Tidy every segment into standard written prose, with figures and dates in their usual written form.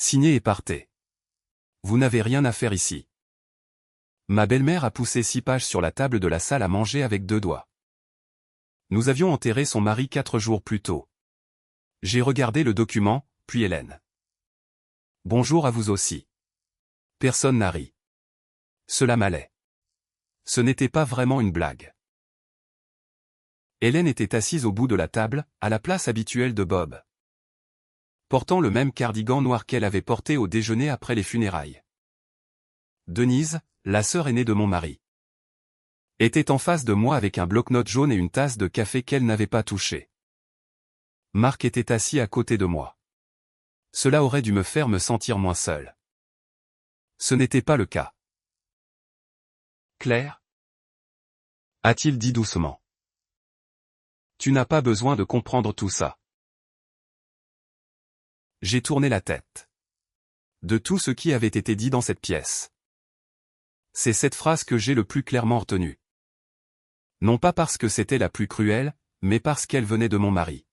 Signez et partez. Vous n'avez rien à faire ici. Ma belle-mère a poussé 6 pages sur la table de la salle à manger avec 2 doigts. Nous avions enterré son mari 4 jours plus tôt. J'ai regardé le document, puis Hélène. Bonjour à vous aussi. Personne n'a ri. Cela m'allait. Ce n'était pas vraiment une blague. Hélène était assise au bout de la table, à la place habituelle de Bob, portant le même cardigan noir qu'elle avait porté au déjeuner après les funérailles. Denise, la sœur aînée de mon mari, était en face de moi avec un bloc-notes jaune et une tasse de café qu'elle n'avait pas touché. Marc était assis à côté de moi. Cela aurait dû me faire me sentir moins seul. Ce n'était pas le cas. Claire ? A-t-il dit doucement. Tu n'as pas besoin de comprendre tout ça. J'ai tourné la tête. De tout ce qui avait été dit dans cette pièce, c'est cette phrase que j'ai le plus clairement retenue. Non pas parce que c'était la plus cruelle, mais parce qu'elle venait de mon mari.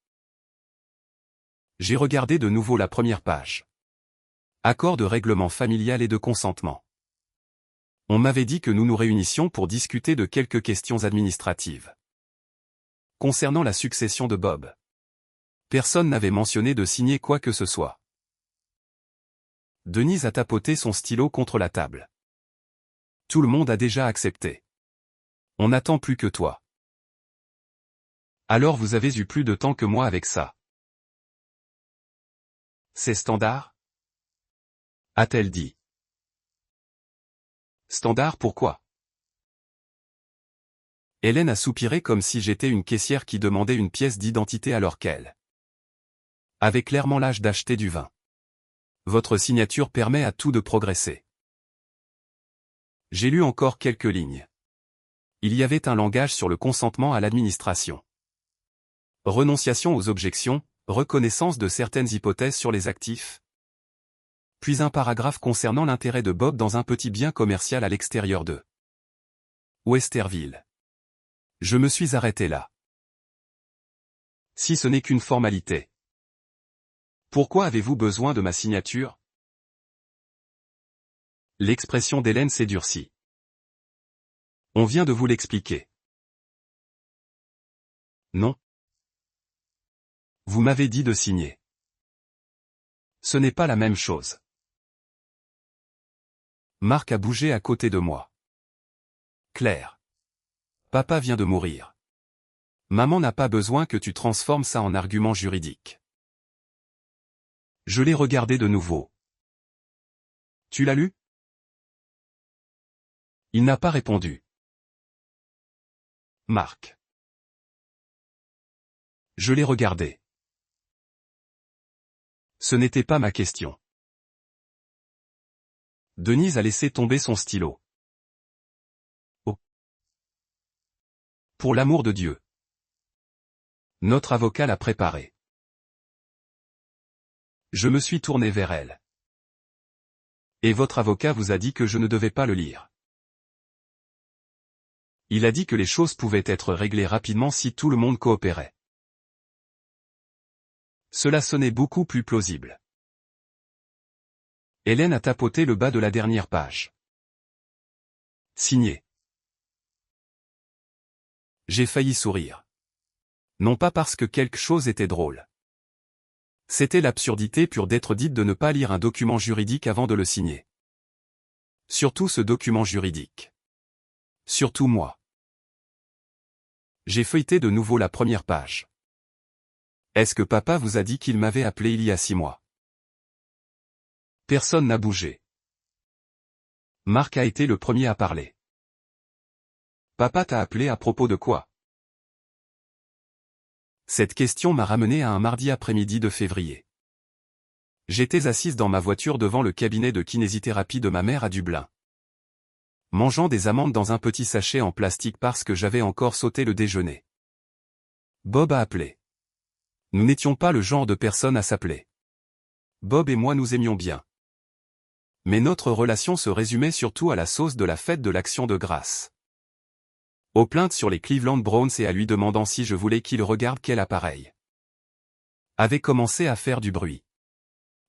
J'ai regardé de nouveau la première page. Accord de règlement familial et de consentement. On m'avait dit que nous nous réunissions pour discuter de quelques questions administratives. Concernant la succession de Bob, personne n'avait mentionné de signer quoi que ce soit. Denise a tapoté son stylo contre la table. Tout le monde a déjà accepté. On n'attend plus que toi. Alors vous avez eu plus de temps que moi avec ça. C'est standard ? A-t-elle dit. Standard pourquoi ? Hélène a soupiré comme si j'étais une caissière qui demandait une pièce d'identité alors qu'elle avait clairement l'âge d'acheter du vin. Votre signature permet à tout de progresser. J'ai lu encore quelques lignes. Il y avait un langage sur le consentement à l'administration. Renonciation aux objections, reconnaissance de certaines hypothèses sur les actifs. Puis un paragraphe concernant l'intérêt de Bob dans un petit bien commercial à l'extérieur de Westerville. Je me suis arrêté là. Si ce n'est qu'une formalité. Pourquoi avez-vous besoin de ma signature ? L'expression d'Hélène s'est durcie. On vient de vous l'expliquer. Non. Vous m'avez dit de signer. Ce n'est pas la même chose. Marc a bougé à côté de moi. Claire. Papa vient de mourir. Maman n'a pas besoin que tu transformes ça en argument juridique. Je l'ai regardé de nouveau. Tu l'as lu ? Il n'a pas répondu. Marc. Je l'ai regardé. Ce n'était pas ma question. Denise a laissé tomber son stylo. Oh. Pour l'amour de Dieu. Notre avocat l'a préparé. Je me suis tourné vers elle. Et votre avocat vous a dit que je ne devais pas le lire. Il a dit que les choses pouvaient être réglées rapidement si tout le monde coopérait. Cela sonnait beaucoup plus plausible. Hélène a tapoté le bas de la dernière page. Signé. J'ai failli sourire. Non pas parce que quelque chose était drôle. C'était l'absurdité pure d'être dite de ne pas lire un document juridique avant de le signer. Surtout ce document juridique. Surtout moi. J'ai feuilleté de nouveau la première page. Est-ce que papa vous a dit qu'il m'avait appelé il y a 6 mois ? Personne n'a bougé. Marc a été le premier à parler. Papa t'a appelé à propos de quoi ? Cette question m'a ramené à un mardi après-midi de février. J'étais assise dans ma voiture devant le cabinet de kinésithérapie de ma mère à Dublin, mangeant des amandes dans un petit sachet en plastique parce que j'avais encore sauté le déjeuner. Bob a appelé. Nous n'étions pas le genre de personnes à s'appeler. Bob et moi nous aimions bien. Mais notre relation se résumait surtout à la sauce de la fête de l'Action de grâce. Aux plaintes sur les Cleveland Browns et à lui demandant si je voulais qu'il regarde quel appareil avait commencé à faire du bruit.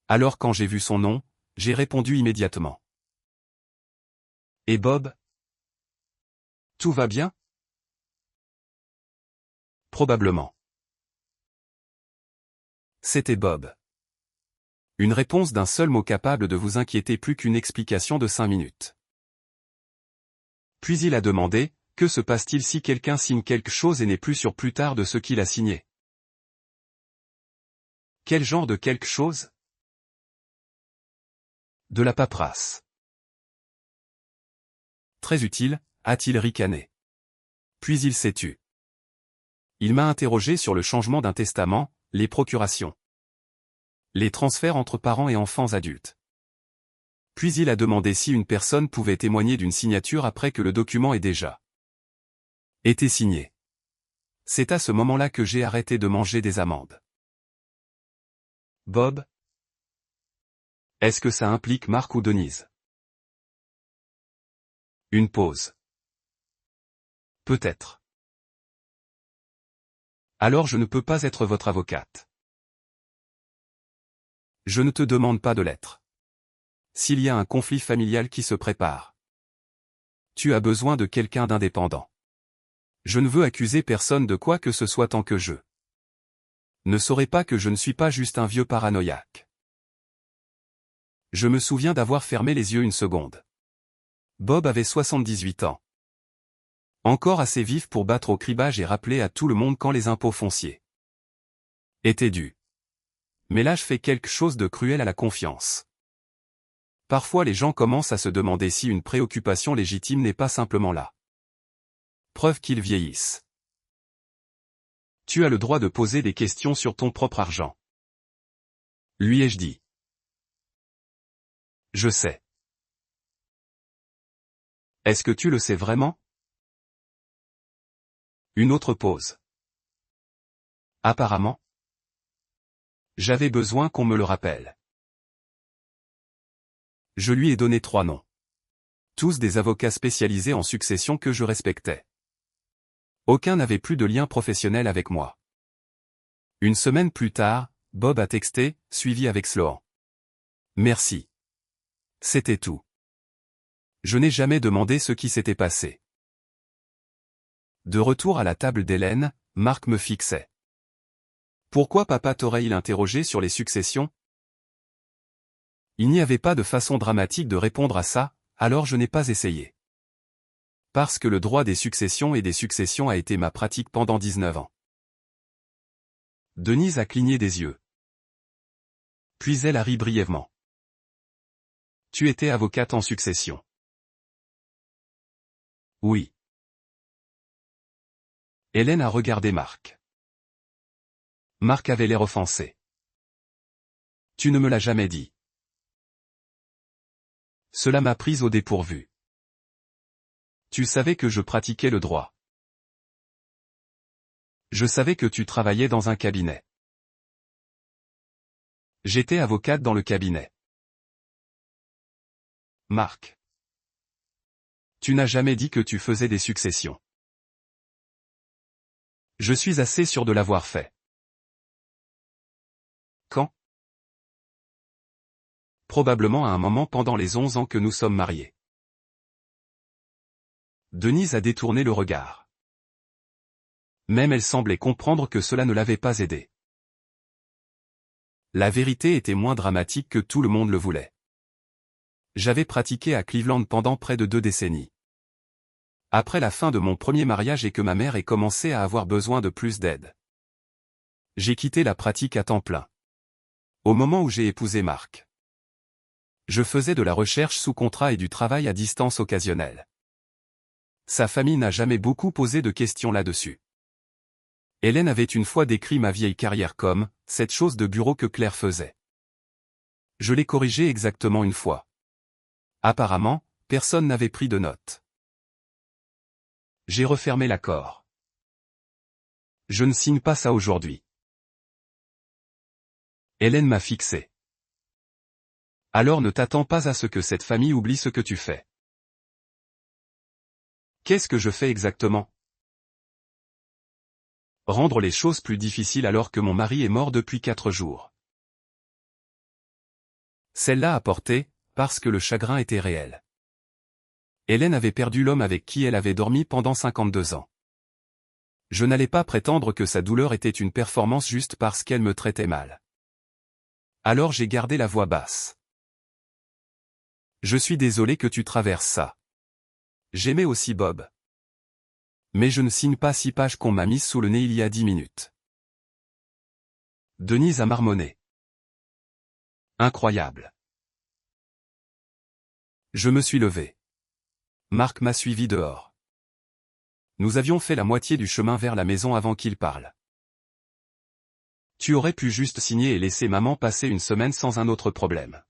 Alors quand j'ai vu son nom, j'ai répondu immédiatement. Et Bob? Tout va bien? Probablement. C'était Bob. Une réponse d'un seul mot capable de vous inquiéter plus qu'une explication de 5 minutes. Puis il a demandé, que se passe-t-il si quelqu'un signe quelque chose et n'est plus sûr plus tard de ce qu'il a signé? Quel genre de quelque chose? De la paperasse. Très utile, a-t-il ricané. Puis il s'est tu. Il m'a interrogé sur le changement d'un testament, les procurations. Les transferts entre parents et enfants adultes. Puis il a demandé si une personne pouvait témoigner d'une signature après que le document ait déjà été signé. C'est à ce moment-là que j'ai arrêté de manger des amandes. Bob? Est-ce que ça implique Marc ou Denise? Une pause. Peut-être. Alors je ne peux pas être votre avocate. Je ne te demande pas de l'être. S'il y a un conflit familial qui se prépare, tu as besoin de quelqu'un d'indépendant. Je ne veux accuser personne de quoi que ce soit tant que je ne saurais pas que je ne suis pas juste un vieux paranoïaque. Je me souviens d'avoir fermé les yeux une seconde. Bob avait 78 ans. Encore assez vif pour battre au cribbage et rappeler à tout le monde quand les impôts fonciers étaient dus. Mais l'âge fait quelque chose de cruel à la confiance. Parfois les gens commencent à se demander si une préoccupation légitime n'est pas simplement là. Preuve qu'ils vieillissent. Tu as le droit de poser des questions sur ton propre argent. Lui ai-je dit. Je sais. Est-ce que tu le sais vraiment? Une autre pause. Apparemment. J'avais besoin qu'on me le rappelle. Je lui ai donné 3 noms. Tous des avocats spécialisés en succession que je respectais. Aucun n'avait plus de lien professionnel avec moi. Une semaine plus tard, Bob a texté, suivi avec Sloan. Merci. C'était tout. Je n'ai jamais demandé ce qui s'était passé. De retour à la table d'Hélène, Marc me fixait. Pourquoi papa t'aurait-il interrogé sur les successions? Il n'y avait pas de façon dramatique de répondre à ça, alors je n'ai pas essayé. Parce que le droit des successions et des successions a été ma pratique pendant 19 ans. Denise a cligné des yeux. Puis elle a ri brièvement. Tu étais avocate en succession. Oui. Hélène a regardé Marc. Marc avait l'air offensé. Tu ne me l'as jamais dit. Cela m'a prise au dépourvu. Tu savais que je pratiquais le droit. Je savais que tu travaillais dans un cabinet. J'étais avocate dans le cabinet. Marc. Tu n'as jamais dit que tu faisais des successions. Je suis assez sûr de l'avoir fait. Quand? Probablement à un moment pendant les 11 ans que nous sommes mariés. Denise a détourné le regard. Même elle semblait comprendre que cela ne l'avait pas aidée. La vérité était moins dramatique que tout le monde le voulait. J'avais pratiqué à Cleveland pendant près de 2 décennies. Après la fin de mon premier mariage et que ma mère ait commencé à avoir besoin de plus d'aide, j'ai quitté la pratique à temps plein. Au moment où j'ai épousé Marc, je faisais de la recherche sous contrat et du travail à distance occasionnel. Sa famille n'a jamais beaucoup posé de questions là-dessus. Hélène avait une fois décrit ma vieille carrière comme « cette chose de bureau que Claire faisait ». Je l'ai corrigée exactement une fois. Apparemment, personne n'avait pris de notes. J'ai refermé l'accord. Je ne signe pas ça aujourd'hui. Hélène m'a fixé. Alors ne t'attends pas à ce que cette famille oublie ce que tu fais. Qu'est-ce que je fais exactement? Rendre les choses plus difficiles alors que mon mari est mort depuis 4 jours. Celle-là a porté, parce que le chagrin était réel. Hélène avait perdu l'homme avec qui elle avait dormi pendant 52 ans. Je n'allais pas prétendre que sa douleur était une performance juste parce qu'elle me traitait mal. Alors j'ai gardé la voix basse. Je suis désolé que tu traverses ça. J'aimais aussi Bob. Mais je ne signe pas 6 pages qu'on m'a mises sous le nez il y a 10 minutes. Denise a marmonné. Incroyable. Je me suis levé. Marc m'a suivi dehors. Nous avions fait la moitié du chemin vers la maison avant qu'il parle. Tu aurais pu juste signer et laisser maman passer une semaine sans un autre problème.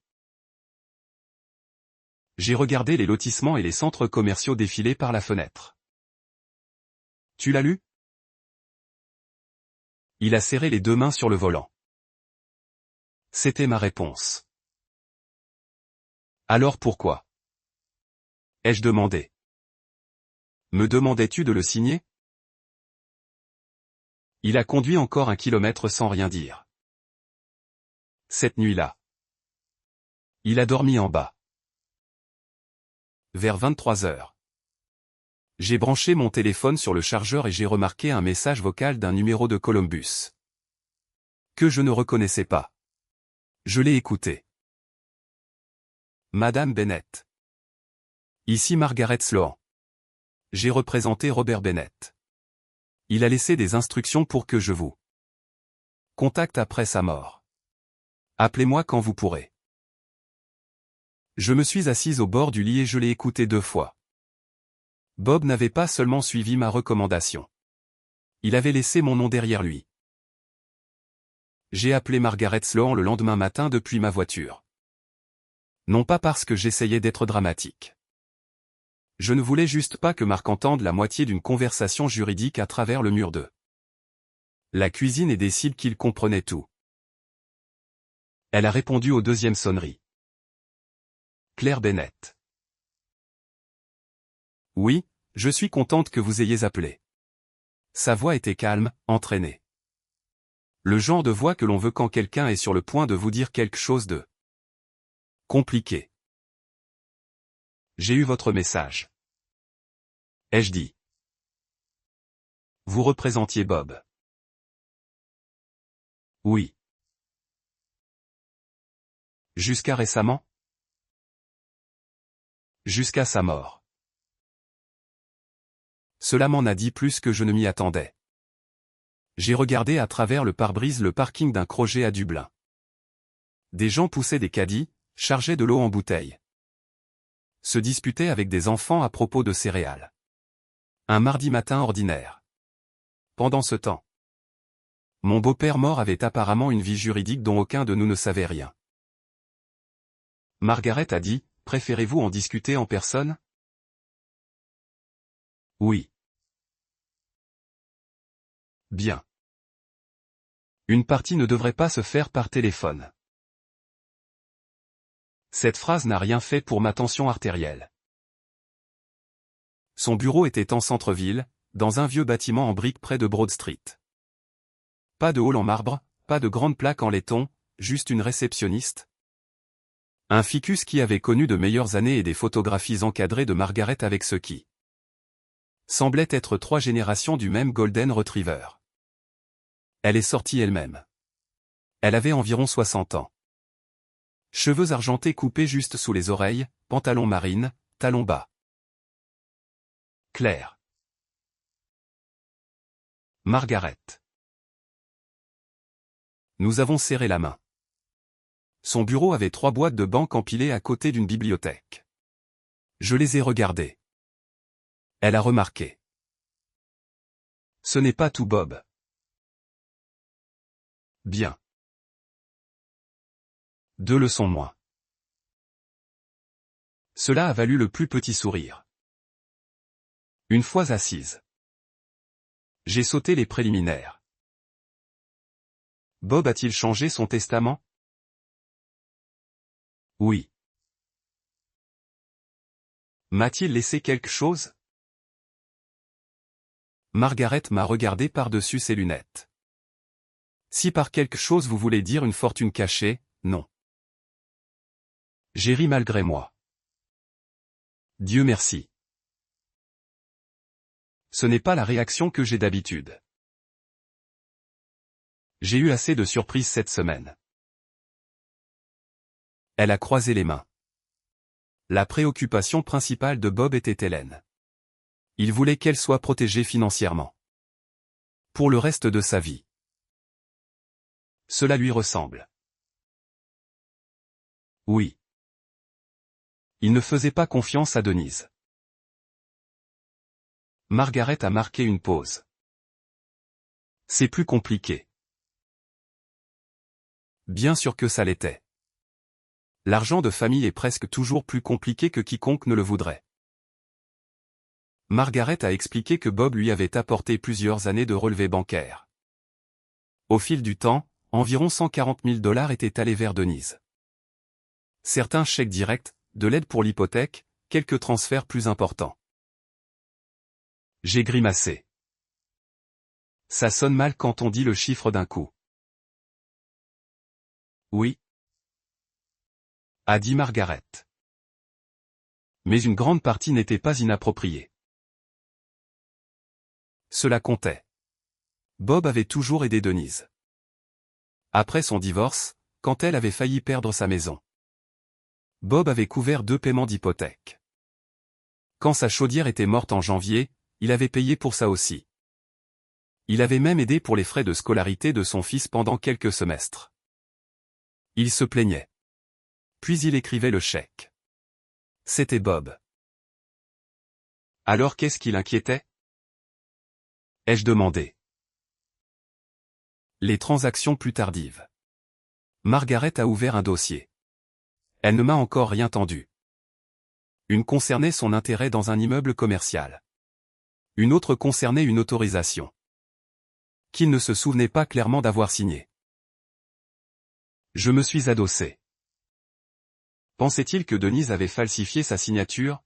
J'ai regardé les lotissements et les centres commerciaux défiler par la fenêtre. Tu l'as lu? Il a serré les 2 mains sur le volant. C'était ma réponse. Alors pourquoi? Ai-je demandé. Me demandais-tu de le signer? Il a conduit encore 1 kilomètre sans rien dire. Cette nuit-là. Il a dormi en bas. Vers 23 heures. J'ai branché mon téléphone sur le chargeur et j'ai remarqué un message vocal d'un numéro de Columbus. Que je ne reconnaissais pas. Je l'ai écouté. Madame Bennett. Ici Margaret Sloan. J'ai représenté Robert Bennett. Il a laissé des instructions pour que je vous contacte après sa mort. Appelez-moi quand vous pourrez. Je me suis assise au bord du lit et je l'ai écouté 2 fois. Bob n'avait pas seulement suivi ma recommandation. Il avait laissé mon nom derrière lui. J'ai appelé Margaret Sloan le lendemain matin depuis ma voiture. Non pas parce que j'essayais d'être dramatique. Je ne voulais juste pas que Marc entende la moitié d'une conversation juridique à travers le mur de la cuisine et décide qu'il comprenait tout. Elle a répondu aux 2e sonnerie. Claire Bennett. Oui, je suis contente que vous ayez appelé. Sa voix était calme, entraînée. Le genre de voix que l'on veut quand quelqu'un est sur le point de vous dire quelque chose de compliqué. J'ai eu votre message. Ai-je dit. Vous représentiez Bob. Oui. Jusqu'à récemment? Jusqu'à sa mort. Cela m'en a dit plus que je ne m'y attendais. J'ai regardé à travers le pare-brise le parking d'un crochet à Dublin. Des gens poussaient des caddies, chargeaient de l'eau en bouteille. Se disputaient avec des enfants à propos de céréales. Un mardi matin ordinaire. Pendant ce temps, mon beau-père mort avait apparemment une vie juridique dont aucun de nous ne savait rien. Margaret a dit, préférez-vous en discuter en personne? Oui. Bien. Une partie ne devrait pas se faire par téléphone. Cette phrase n'a rien fait pour ma tension artérielle. Son bureau était en centre-ville, dans un vieux bâtiment en briques près de Broad Street. Pas de hall en marbre, pas de grande plaque en laiton, juste une réceptionniste. Un ficus qui avait connu de meilleures années et des photographies encadrées de Margaret avec ce qui semblait être 3 générations du même Golden Retriever. Elle est sortie elle-même. Elle avait environ 60 ans. Cheveux argentés coupés juste sous les oreilles, pantalon marine, talons bas. Claire. Margaret. Nous avons serré la main. Son bureau avait 3 boîtes de banque empilées à côté d'une bibliothèque. Je les ai regardées. Elle a remarqué. Ce n'est pas tout Bob. Bien. 2 leçons moins. Cela a valu le plus petit sourire. Une fois assise. J'ai sauté les préliminaires. Bob a-t-il changé son testament? Oui. M'a-t-il laissé quelque chose? Margaret m'a regardé par-dessus ses lunettes. Si par quelque chose vous voulez dire une fortune cachée, non. J'ai ri malgré moi. Dieu merci. Ce n'est pas la réaction que j'ai d'habitude. J'ai eu assez de surprises cette semaine. Elle a croisé les mains. La préoccupation principale de Bob était Hélène. Il voulait qu'elle soit protégée financièrement. Pour le reste de sa vie. Cela lui ressemble. Oui. Il ne faisait pas confiance à Denise. Margaret a marqué une pause. C'est plus compliqué. Bien sûr que ça l'était. L'argent de famille est presque toujours plus compliqué que quiconque ne le voudrait. Margaret a expliqué que Bob lui avait apporté plusieurs années de relevés bancaires. Au fil du temps, environ 140 000 $ étaient allés vers Denise. Certains chèques directs, de l'aide pour l'hypothèque, quelques transferts plus importants. J'ai grimacé. Ça sonne mal quand on dit le chiffre d'un coup. Oui, a dit Margaret. Mais une grande partie n'était pas inappropriée. Cela comptait. Bob avait toujours aidé Denise. Après son divorce, quand elle avait failli perdre sa maison, Bob avait couvert 2 paiements d'hypothèque. Quand sa chaudière était morte en janvier, il avait payé pour ça aussi. Il avait même aidé pour les frais de scolarité de son fils pendant quelques semestres. Il se plaignait. Puis il écrivait le chèque. C'était Bob. Alors qu'est-ce qui l'inquiétait? Ai-je demandé. Les transactions plus tardives. Margaret a ouvert un dossier. Elle ne m'a encore rien tendu. Une concernait son intérêt dans un immeuble commercial. Une autre concernait une autorisation qu'il ne se souvenait pas clairement d'avoir signée. Je me suis adossé. Pensait-il que Denise avait falsifié sa signature?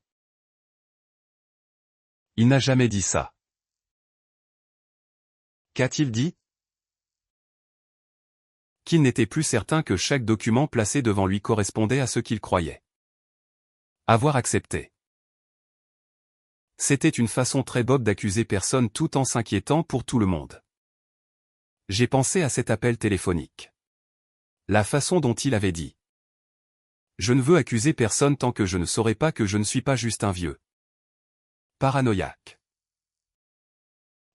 Il n'a jamais dit ça. Qu'a-t-il dit? Qu'il n'était plus certain que chaque document placé devant lui correspondait à ce qu'il croyait avoir accepté. C'était une façon très Bob d'accuser personne tout en s'inquiétant pour tout le monde. J'ai pensé à cet appel téléphonique. La façon dont il avait dit. Je ne veux accuser personne tant que je ne saurai pas que je ne suis pas juste un vieux paranoïaque.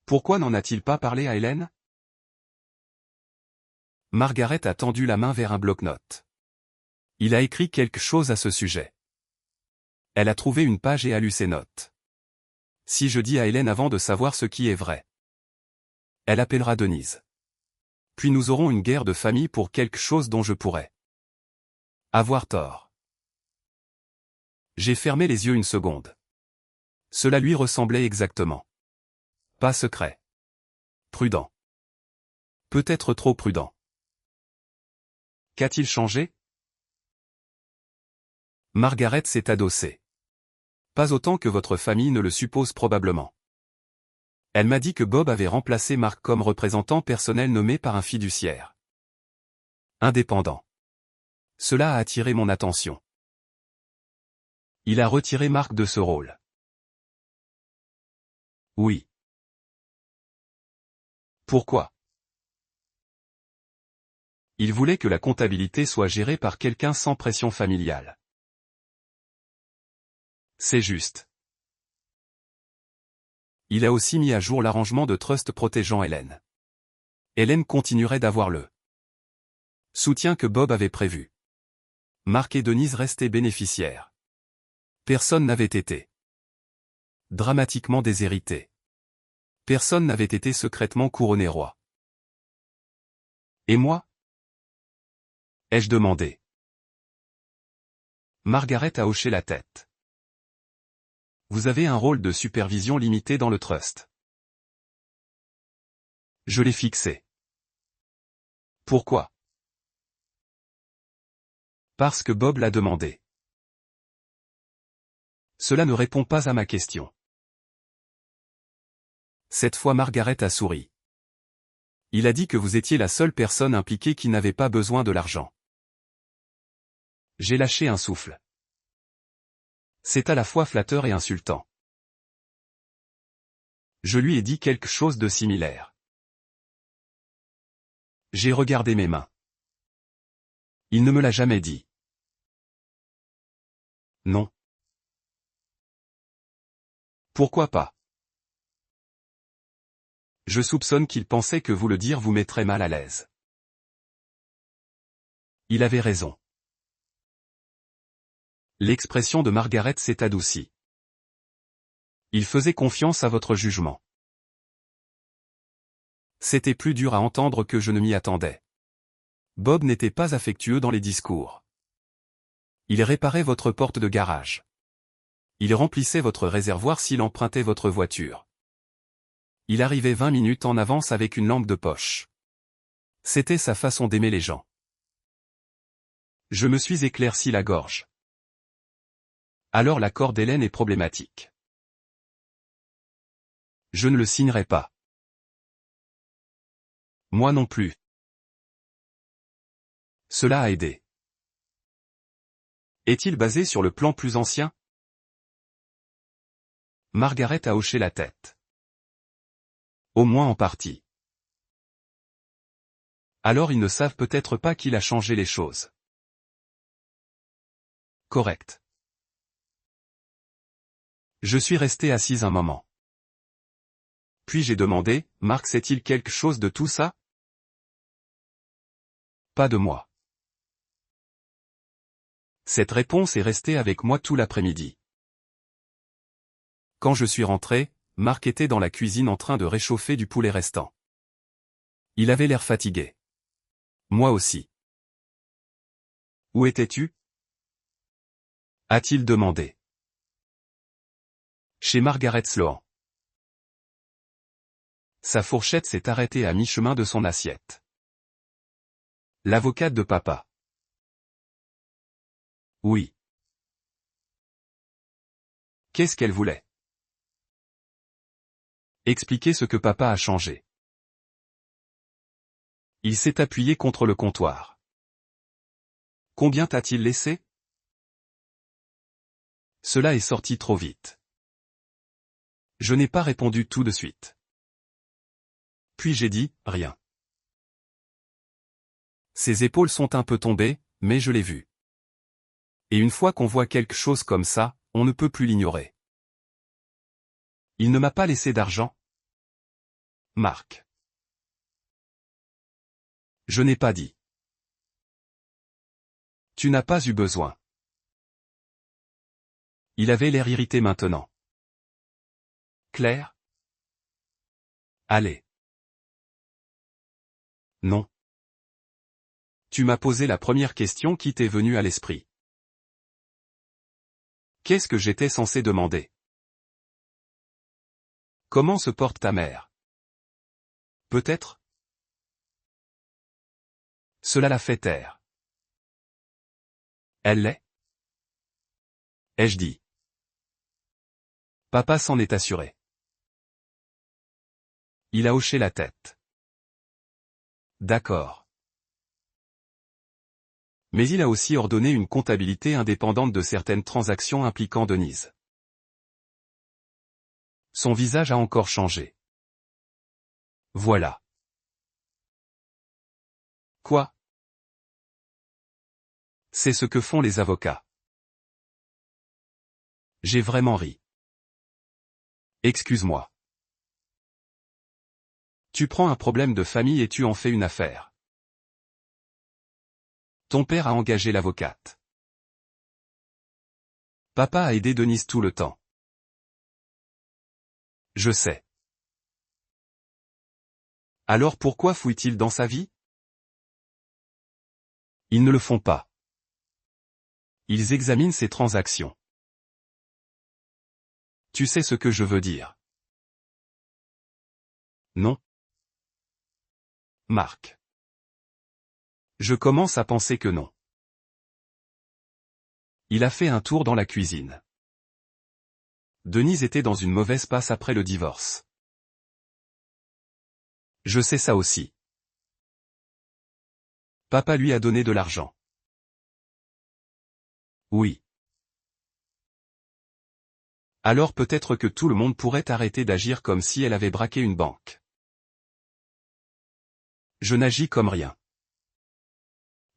Pourquoi n'en a-t-il pas parlé à Hélène? Margaret a tendu la main vers un bloc-notes. Il a écrit quelque chose à ce sujet. Elle a trouvé une page et a lu ses notes. Si je dis à Hélène avant de savoir ce qui est vrai, elle appellera Denise. Puis nous aurons une guerre de famille pour quelque chose dont je pourrais avoir tort. J'ai fermé les yeux une seconde. Cela lui ressemblait exactement. Pas secret. Prudent. Peut-être trop prudent. Qu'a-t-il changé? Margaret s'est adossée. Pas autant que votre famille ne le suppose probablement. Elle m'a dit que Bob avait remplacé Mark comme représentant personnel nommé par un fiduciaire indépendant. Cela a attiré mon attention. Il a retiré Mark de ce rôle. Oui. Pourquoi? Il voulait que la comptabilité soit gérée par quelqu'un sans pression familiale. C'est juste. Il a aussi mis à jour l'arrangement de trust protégeant Hélène. Hélène continuerait d'avoir le soutien que Bob avait prévu. Mark et Denise restaient bénéficiaires. Personne n'avait été dramatiquement déshérité. Personne n'avait été secrètement couronné roi. Et moi? Ai-je demandé. Margaret a hoché la tête. Vous avez un rôle de supervision limité dans le trust. Je l'ai fixé. Pourquoi? Parce que Bob l'a demandé. Cela ne répond pas à ma question. Cette fois Margaret a souri. Il a dit que vous étiez la seule personne impliquée qui n'avait pas besoin de l'argent. J'ai lâché un souffle. C'est à la fois flatteur et insultant. Je lui ai dit quelque chose de similaire. J'ai regardé mes mains. Il ne me l'a jamais dit. Non. Pourquoi pas? Je soupçonne qu'il pensait que vous le dire vous mettrait mal à l'aise. Il avait raison. L'expression de Margaret s'est adoucie. Il faisait confiance à votre jugement. C'était plus dur à entendre que je ne m'y attendais. Bob n'était pas affectueux dans les discours. Il réparait votre porte de garage. Il remplissait votre réservoir s'il empruntait votre voiture. Il arrivait 20 minutes en avance avec une lampe de poche. C'était sa façon d'aimer les gens. Je me suis éclairci la gorge. Alors l'accord d'Hélène est problématique. Je ne le signerai pas. Moi non plus. Cela a aidé. Est-il basé sur le plan plus ancien? Margaret a hoché la tête. Au moins en partie. Alors ils ne savent peut-être pas qu'il a changé les choses. Correct. Je suis resté assise un moment. Puis j'ai demandé, Mark sait-il quelque chose de tout ça? Pas de moi. Cette réponse est restée avec moi tout l'après-midi. Quand je suis rentré, Mark était dans la cuisine en train de réchauffer du poulet restant. Il avait l'air fatigué. Moi aussi. Où étais-tu? A-t-il demandé. Chez Margaret Sloan. Sa fourchette s'est arrêtée à mi-chemin de son assiette. L'avocate de papa. Oui. Qu'est-ce qu'elle voulait? Expliquer ce que papa a changé. Il s'est appuyé contre le comptoir. Combien t'a-t-il laissé? Cela est sorti trop vite. Je n'ai pas répondu tout de suite. Puis j'ai dit, rien. Ses épaules sont un peu tombées, mais je l'ai vu. Et une fois qu'on voit quelque chose comme ça, on ne peut plus l'ignorer. Il ne m'a pas laissé d'argent? Marc. Je n'ai pas dit. Tu n'as pas eu besoin. Il avait l'air irrité maintenant. Claire? Allez. Non. Tu m'as posé la première question qui t'est venue à l'esprit. Qu'est-ce que j'étais censé demander? Comment se porte ta mère? Peut-être? Cela l'a fait taire. Elle l'est? Ai-je dit? Papa s'en est assuré. Il a hoché la tête. D'accord. Mais il a aussi ordonné une comptabilité indépendante de certaines transactions impliquant Denise. Son visage a encore changé. Voilà. Quoi? C'est ce que font les avocats. J'ai vraiment ri. Excuse-moi. Tu prends un problème de famille et tu en fais une affaire. Ton père a engagé l'avocate. Papa a aidé Denise tout le temps. Je sais. Alors pourquoi fouille-t-il dans sa vie? Ils ne le font pas. Ils examinent ses transactions. Tu sais ce que je veux dire. Non. Marc. Je commence à penser que non. Il a fait un tour dans la cuisine. Denise était dans une mauvaise passe après le divorce. Je sais ça aussi. Papa lui a donné de l'argent. Oui. Alors peut-être que tout le monde pourrait arrêter d'agir comme si elle avait braqué une banque. Je n'agis comme rien.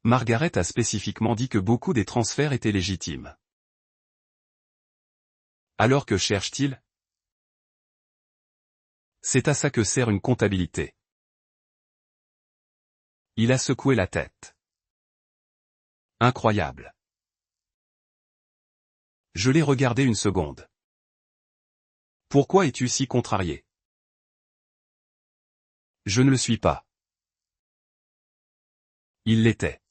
Margaret a spécifiquement dit que beaucoup des transferts étaient légitimes. Alors que cherche-t-il? C'est à ça que sert une comptabilité. Il a secoué la tête. Incroyable. Je l'ai regardé une seconde. Pourquoi es-tu si contrarié? Je ne le suis pas. Il l'était.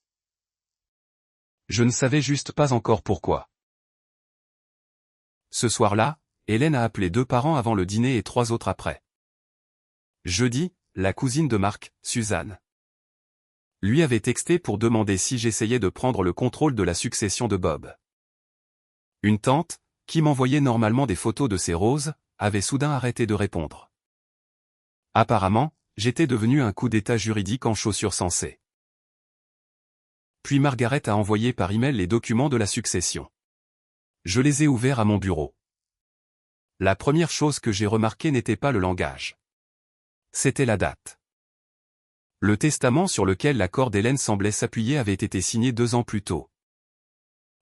Je ne savais juste pas encore pourquoi. Ce soir-là, Hélène a appelé 2 parents avant le dîner et 3 autres après. Jeudi, la cousine de Marc, Suzanne, lui avait texté pour demander si j'essayais de prendre le contrôle de la succession de Bob. Une tante, qui m'envoyait normalement des photos de ses roses, avait soudain arrêté de répondre. Apparemment, j'étais devenu un coup d'état juridique en chaussures sensées. Puis Margaret a envoyé par email les documents de la succession. Je les ai ouverts à mon bureau. La première chose que j'ai remarquée n'était pas le langage. C'était la date. Le testament sur lequel l'accord d'Hélène semblait s'appuyer avait été signé 2 ans plus tôt.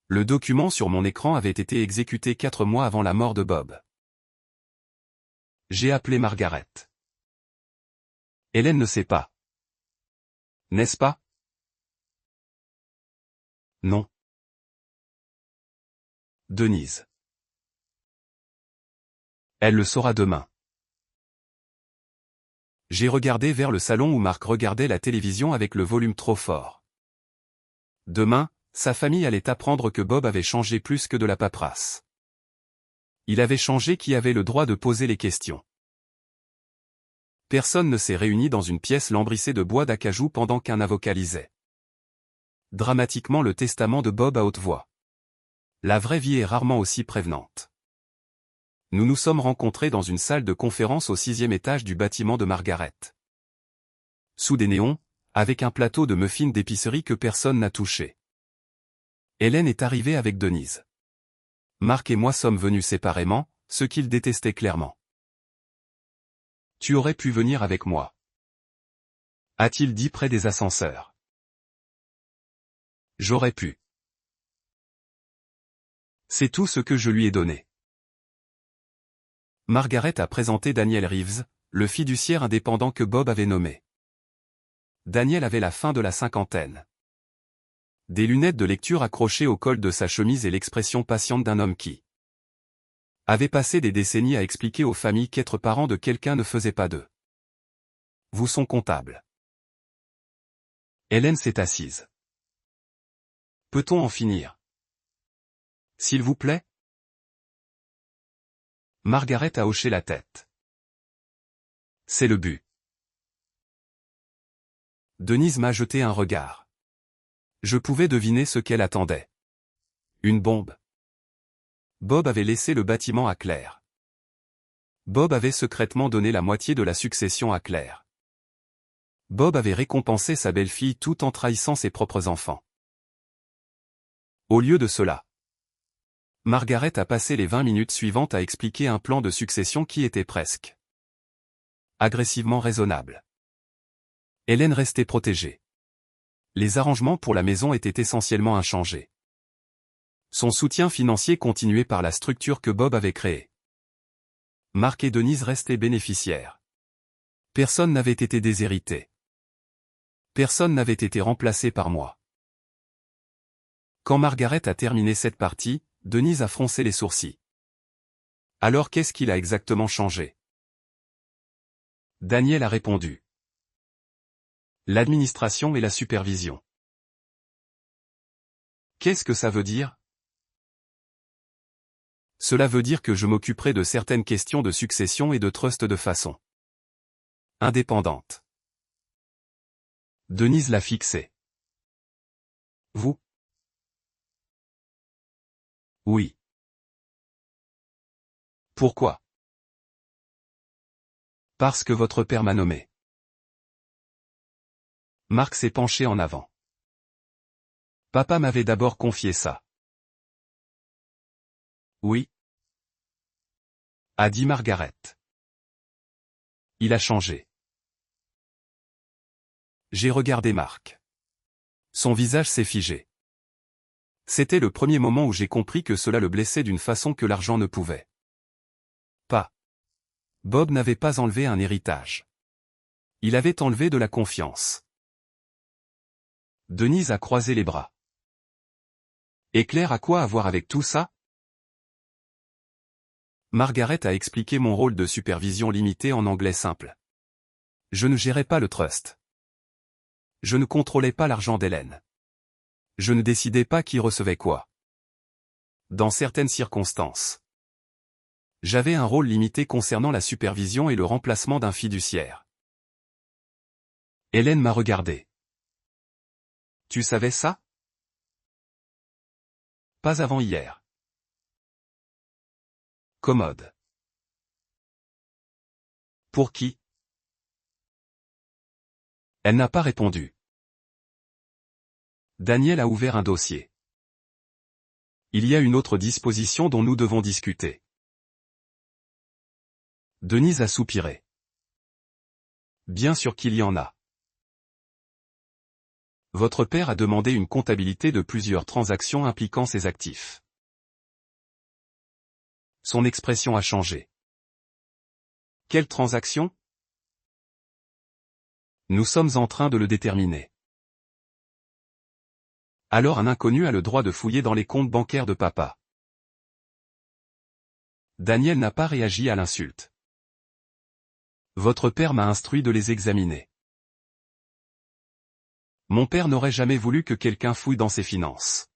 Le document sur mon écran avait été exécuté 4 mois avant la mort de Bob. J'ai appelé Margaret. Hélène ne sait pas. N'est-ce pas? Non. Denise. Elle le saura demain. J'ai regardé vers le salon où Marc regardait la télévision avec le volume trop fort. Demain, sa famille allait apprendre que Bob avait changé plus que de la paperasse. Il avait changé qui avait le droit de poser les questions. Personne ne s'est réuni dans une pièce lambrissée de bois d'acajou pendant qu'un avocat lisait dramatiquement le testament de Bob à haute voix. La vraie vie est rarement aussi prévenante. Nous nous sommes rencontrés dans une salle de conférence au 6e étage du bâtiment de Margaret. Sous des néons, avec un plateau de muffins d'épicerie que personne n'a touché. Hélène est arrivée avec Denise. Marc et moi sommes venus séparément, ce qu'il détestait clairement. Tu aurais pu venir avec moi, a-t-il dit près des ascenseurs. J'aurais pu. C'est tout ce que je lui ai donné. Margaret a présenté Daniel Reeves, le fiduciaire indépendant que Bob avait nommé. Daniel avait la fin de la cinquantaine. Des lunettes de lecture accrochées au col de sa chemise et l'expression patiente d'un homme qui avait passé des décennies à expliquer aux familles qu'être parent de quelqu'un ne faisait pas d'eux. Vous sont comptables. Hélène s'est assise. Peut-on en finir? S'il vous plaît? Margaret a hoché la tête. C'est le but. Denise m'a jeté un regard. Je pouvais deviner ce qu'elle attendait. Une bombe. Bob avait laissé le bâtiment à Claire. Bob avait secrètement donné la moitié de la succession à Claire. Bob avait récompensé sa belle-fille tout en trahissant ses propres enfants. Au lieu de cela, Margaret a passé les 20 minutes suivantes à expliquer un plan de succession qui était presque agressivement raisonnable. Hélène restait protégée. Les arrangements pour la maison étaient essentiellement inchangés. Son soutien financier continuait par la structure que Bob avait créée. Marc et Denise restaient bénéficiaires. Personne n'avait été déshérité. Personne n'avait été remplacé par moi. Quand Margaret a terminé cette partie, Denise a froncé les sourcils. Alors qu'est-ce qu'il a exactement changé? Daniel a répondu. L'administration et la supervision. Qu'est-ce que ça veut dire? Cela veut dire que je m'occuperai de certaines questions de succession et de trust de façon indépendante. Denise l'a fixé. Vous? Oui. Pourquoi? Parce que votre père m'a nommé. Marc s'est penché en avant. Papa m'avait d'abord confié ça. Oui, a dit Margaret. Il a changé. J'ai regardé Marc. Son visage s'est figé. C'était le premier moment où j'ai compris que cela le blessait d'une façon que l'argent ne pouvait pas. Bob n'avait pas enlevé un héritage. Il avait enlevé de la confiance. Denise a croisé les bras. Et Claire a quoi à voir avec tout ça? Margaret a expliqué mon rôle de supervision limité en anglais simple. Je ne gérais pas le trust. Je ne contrôlais pas l'argent d'Hélène. Je ne décidais pas qui recevait quoi. Dans certaines circonstances, j'avais un rôle limité concernant la supervision et le remplacement d'un fiduciaire. Hélène m'a regardé. Tu savais ça? Pas avant hier. Commode. Pour qui? Elle n'a pas répondu. Daniel a ouvert un dossier. Il y a une autre disposition dont nous devons discuter. Denise a soupiré. Bien sûr qu'il y en a. Votre père a demandé une comptabilité de plusieurs transactions impliquant ses actifs. Son expression a changé. Quelle transaction? Nous sommes en train de le déterminer. Alors un inconnu a le droit de fouiller dans les comptes bancaires de papa. Daniel n'a pas réagi à l'insulte. Votre père m'a instruit de les examiner. Mon père n'aurait jamais voulu que quelqu'un fouille dans ses finances.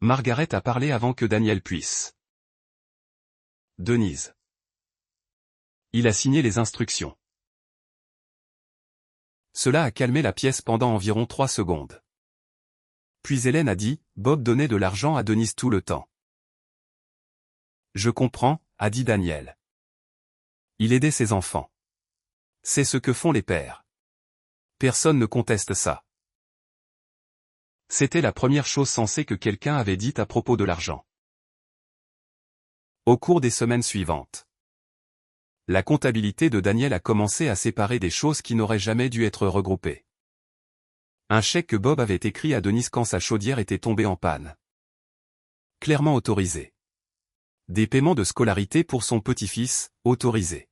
Margaret a parlé avant que Daniel puisse. Denise. Il a signé les instructions. Cela a calmé la pièce pendant environ 3 secondes. Puis Hélène a dit, Bob donnait de l'argent à Denise tout le temps. Je comprends, a dit Daniel. Il aidait ses enfants. C'est ce que font les pères. Personne ne conteste ça. C'était la première chose sensée que quelqu'un avait dite à propos de l'argent. Au cours des semaines suivantes, la comptabilité de Daniel a commencé à séparer des choses qui n'auraient jamais dû être regroupées. Un chèque que Bob avait écrit à Denise quand sa chaudière était tombée en panne. Clairement autorisé. Des paiements de scolarité pour son petit-fils, autorisés.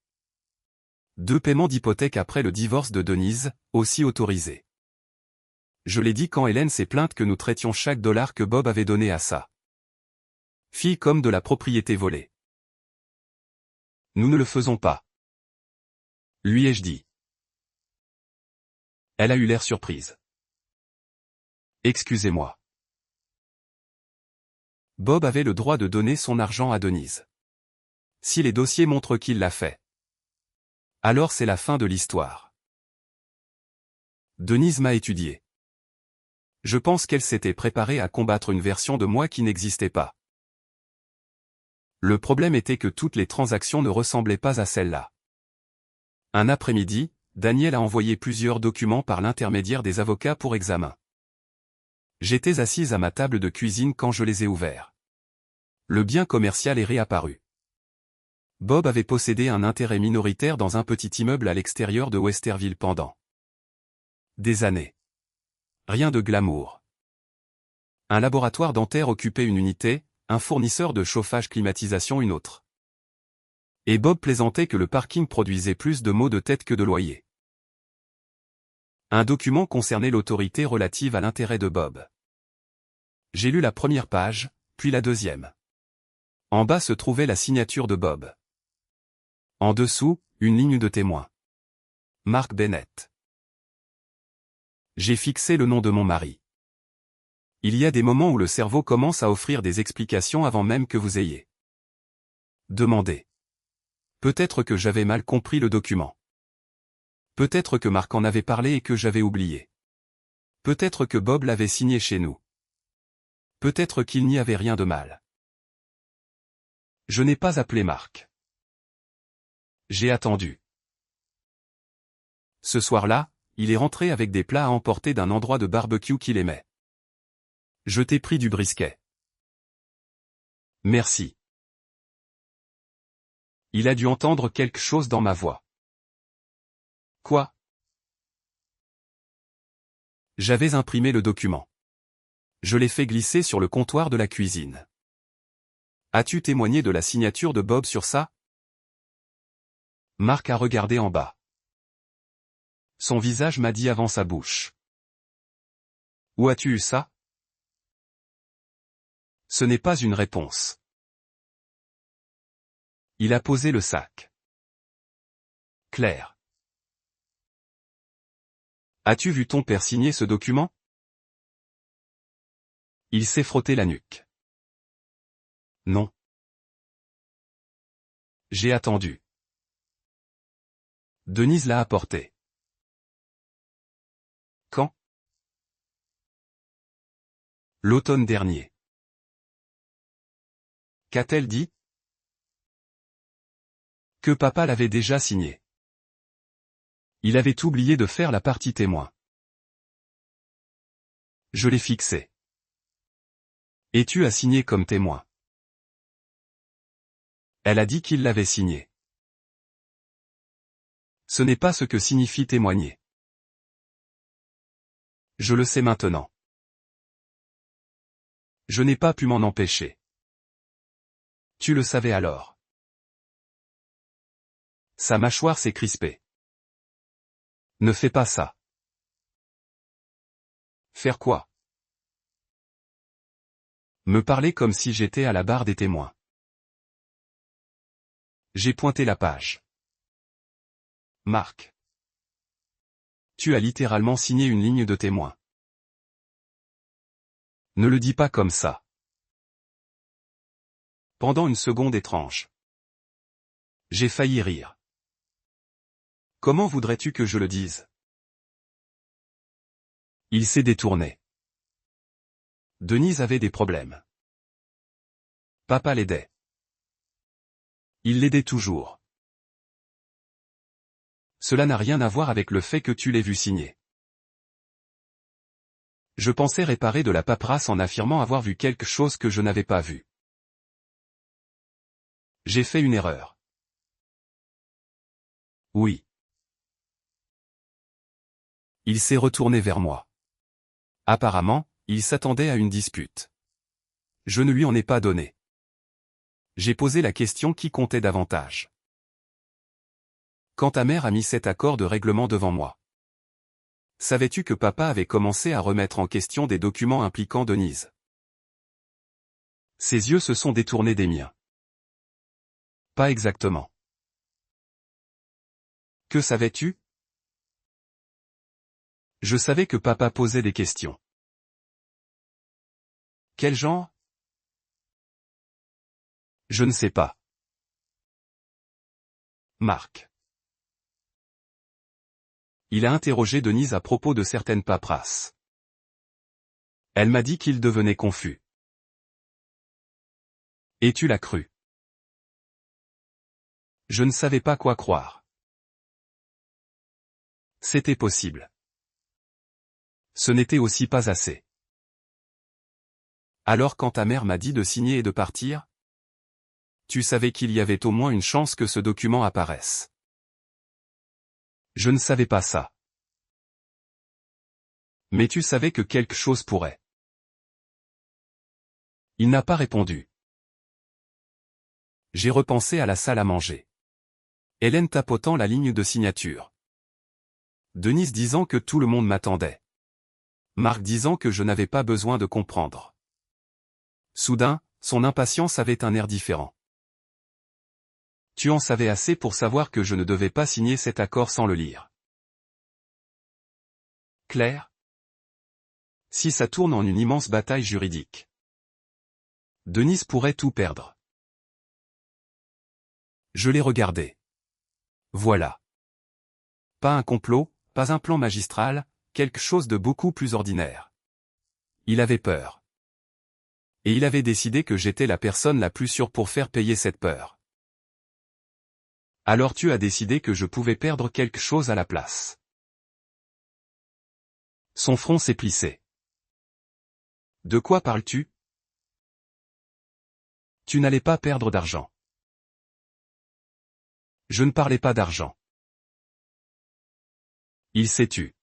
2 paiements d'hypothèque après le divorce de Denise, aussi autorisés. Je l'ai dit quand Hélène s'est plainte que nous traitions chaque dollar que Bob avait donné à sa fille comme de la propriété volée. Nous ne le faisons pas. Lui ai-je dit. Elle a eu l'air surprise. Excusez-moi. Bob avait le droit de donner son argent à Denise. Si les dossiers montrent qu'il l'a fait, alors c'est la fin de l'histoire. Denise m'a étudié. Je pense qu'elle s'était préparée à combattre une version de moi qui n'existait pas. Le problème était que toutes les transactions ne ressemblaient pas à celle-là. Un après-midi, Daniel a envoyé plusieurs documents par l'intermédiaire des avocats pour examen. J'étais assise à ma table de cuisine quand je les ai ouverts. Le bien commercial est réapparu. Bob avait possédé un intérêt minoritaire dans un petit immeuble à l'extérieur de Westerville pendant des années. Rien de glamour. Un laboratoire dentaire occupait une unité, un fournisseur de chauffage-climatisation une autre. Et Bob plaisantait que le parking produisait plus de maux de tête que de loyers. Un document concernait l'autorité relative à l'intérêt de Bob. J'ai lu la première page, puis la deuxième. En bas se trouvait la signature de Bob. En dessous, une ligne de témoin. Mark Bennett. J'ai fixé le nom de mon mari. Il y a des moments où le cerveau commence à offrir des explications avant même que vous ayez demandé. Peut-être que j'avais mal compris le document. Peut-être que Marc en avait parlé et que j'avais oublié. Peut-être que Bob l'avait signé chez nous. Peut-être qu'il n'y avait rien de mal. Je n'ai pas appelé Marc. J'ai attendu. Ce soir-là, il est rentré avec des plats à emporter d'un endroit de barbecue qu'il aimait. Je t'ai pris du brisket. Merci. Il a dû entendre quelque chose dans ma voix. Quoi? J'avais imprimé le document. Je l'ai fait glisser sur le comptoir de la cuisine. As-tu témoigné de la signature de Bob sur ça? Marc a regardé en bas. Son visage m'a dit avant sa bouche. Où as-tu eu ça? Ce n'est pas une réponse. Il a posé le sac. Claire. As-tu vu ton père signer ce document? Il s'est frotté la nuque. Non. J'ai attendu. Denise l'a apporté. Quand? L'automne dernier. Qu'a-t-elle dit? Que papa l'avait déjà signé. Il avait oublié de faire la partie témoin. Je l'ai fixé. Et tu as signé comme témoin. Elle a dit qu'il l'avait signé. Ce n'est pas ce que signifie témoigner. Je le sais maintenant. Je n'ai pas pu m'en empêcher. Tu le savais alors. Sa mâchoire s'est crispée. Ne fais pas ça. Faire quoi? Me parler comme si j'étais à la barre des témoins. J'ai pointé la page. Marc. Tu as littéralement signé une ligne de témoin. Ne le dis pas comme ça. Pendant une seconde étrange. J'ai failli rire. Comment voudrais-tu que je le dise? Il s'est détourné. Denise avait des problèmes. Papa l'aidait. Il l'aidait toujours. Cela n'a rien à voir avec le fait que tu l'aies vu signer. Je pensais réparer de la paperasse en affirmant avoir vu quelque chose que je n'avais pas vu. J'ai fait une erreur. Oui. Il s'est retourné vers moi. Apparemment, il s'attendait à une dispute. Je ne lui en ai pas donné. J'ai posé la question qui comptait davantage. Quand ta mère a mis cet accord de règlement devant moi. Savais-tu que papa avait commencé à remettre en question des documents impliquant Denise? Ses yeux se sont détournés des miens. Pas exactement. Que savais-tu? Je savais que papa posait des questions. Quel genre? Je ne sais pas. Marc. Il a interrogé Denise à propos de certaines paperasses. Elle m'a dit qu'il devenait confus. Et tu l'as cru? Je ne savais pas quoi croire. C'était possible. Ce n'était aussi pas assez. Alors quand ta mère m'a dit de signer et de partir? Tu savais qu'il y avait au moins une chance que ce document apparaisse. Je ne savais pas ça. Mais tu savais que quelque chose pourrait. Il n'a pas répondu. J'ai repensé à la salle à manger. Hélène tapotant la ligne de signature. Denise disant que tout le monde m'attendait. Marc disant que je n'avais pas besoin de comprendre. Soudain, son impatience avait un air différent. Tu en savais assez pour savoir que je ne devais pas signer cet accord sans le lire. Claire? Si ça tourne en une immense bataille juridique. Denise pourrait tout perdre. Je l'ai regardé. Voilà. Pas un complot, pas un plan magistral, quelque chose de beaucoup plus ordinaire. Il avait peur. Et il avait décidé que j'étais la personne la plus sûre pour faire payer cette peur. Alors tu as décidé que je pouvais perdre quelque chose à la place. Son front s'est plissé. De quoi parles-tu? Tu n'allais pas perdre d'argent. Je ne parlais pas d'argent. Il s'est tu.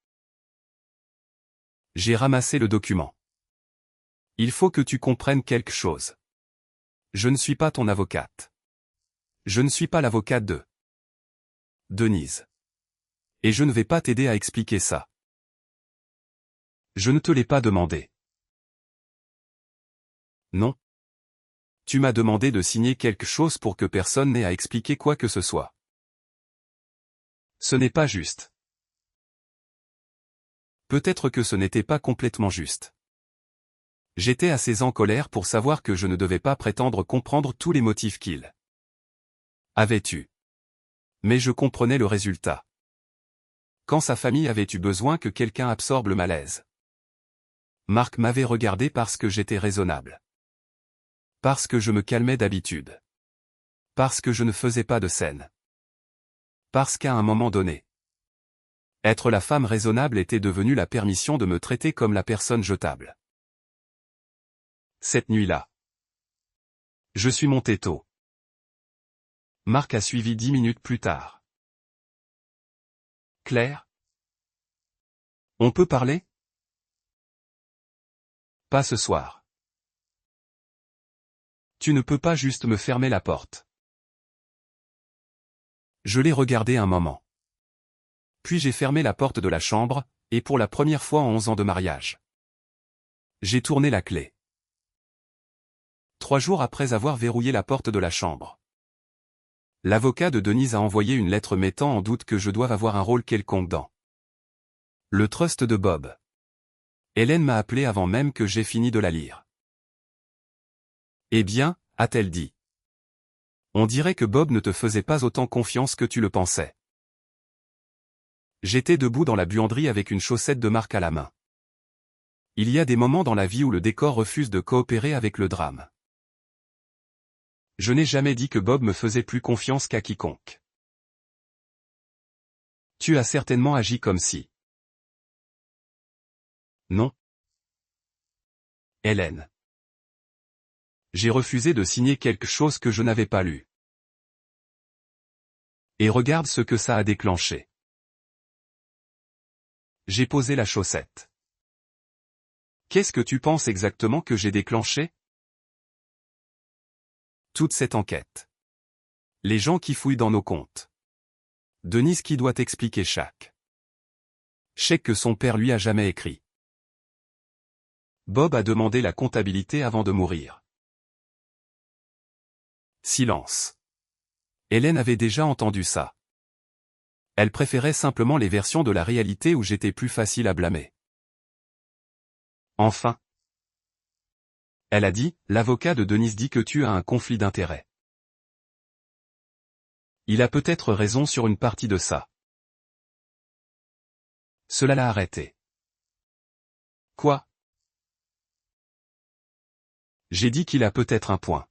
J'ai ramassé le document. Il faut que tu comprennes quelque chose. Je ne suis pas ton avocate. Je ne suis pas l'avocate de Denise. Et je ne vais pas t'aider à expliquer ça. Je ne te l'ai pas demandé. Non. Tu m'as demandé de signer quelque chose pour que personne n'ait à expliquer quoi que ce soit. Ce n'est pas juste. Peut-être que ce n'était pas complètement juste. J'étais assez en colère pour savoir que je ne devais pas prétendre comprendre tous les motifs qu'il avait eus. Mais je comprenais le résultat. Quand sa famille avait eu besoin que quelqu'un absorbe le malaise. Marc m'avait regardé parce que j'étais raisonnable. Parce que je me calmais d'habitude. Parce que je ne faisais pas de scène. Parce qu'à un moment donné, être la femme raisonnable était devenu la permission de me traiter comme la personne jetable. Cette nuit-là, je suis monté tôt. Marc a suivi 10 minutes plus tard. Claire? On peut parler? Pas ce soir. Tu ne peux pas juste me fermer la porte. Je l'ai regardé un moment. Puis j'ai fermé la porte de la chambre, et pour la première fois en 11 ans de mariage. J'ai tourné la clé. 3 jours après avoir verrouillé la porte de la chambre. L'avocat de Denise a envoyé une lettre mettant en doute que je doive avoir un rôle quelconque dans le trust de Bob. Hélène m'a appelé avant même que j'aie fini de la lire. Eh bien, a-t-elle dit. On dirait que Bob ne te faisait pas autant confiance que tu le pensais. J'étais debout dans la buanderie avec une chaussette de Marc à la main. Il y a des moments dans la vie où le décor refuse de coopérer avec le drame. Je n'ai jamais dit que Bob me faisait plus confiance qu'à quiconque. Tu as certainement agi comme si. Non. Hélène. J'ai refusé de signer quelque chose que je n'avais pas lu. Et regarde ce que ça a déclenché. J'ai posé la chaussette. Qu'est-ce que tu penses exactement que j'ai déclenché? Toute cette enquête. Les gens qui fouillent dans nos comptes. Denise qui doit expliquer chaque chèque que son père lui a jamais écrit. Bob a demandé la comptabilité avant de mourir. Silence. Hélène avait déjà entendu ça. Elle préférait simplement les versions de la réalité où j'étais plus facile à blâmer. Enfin. Elle a dit, l'avocat de Denise dit que tu as un conflit d'intérêts. Il a peut-être raison sur une partie de ça. Cela l'a arrêté. Quoi? J'ai dit qu'il a peut-être un point.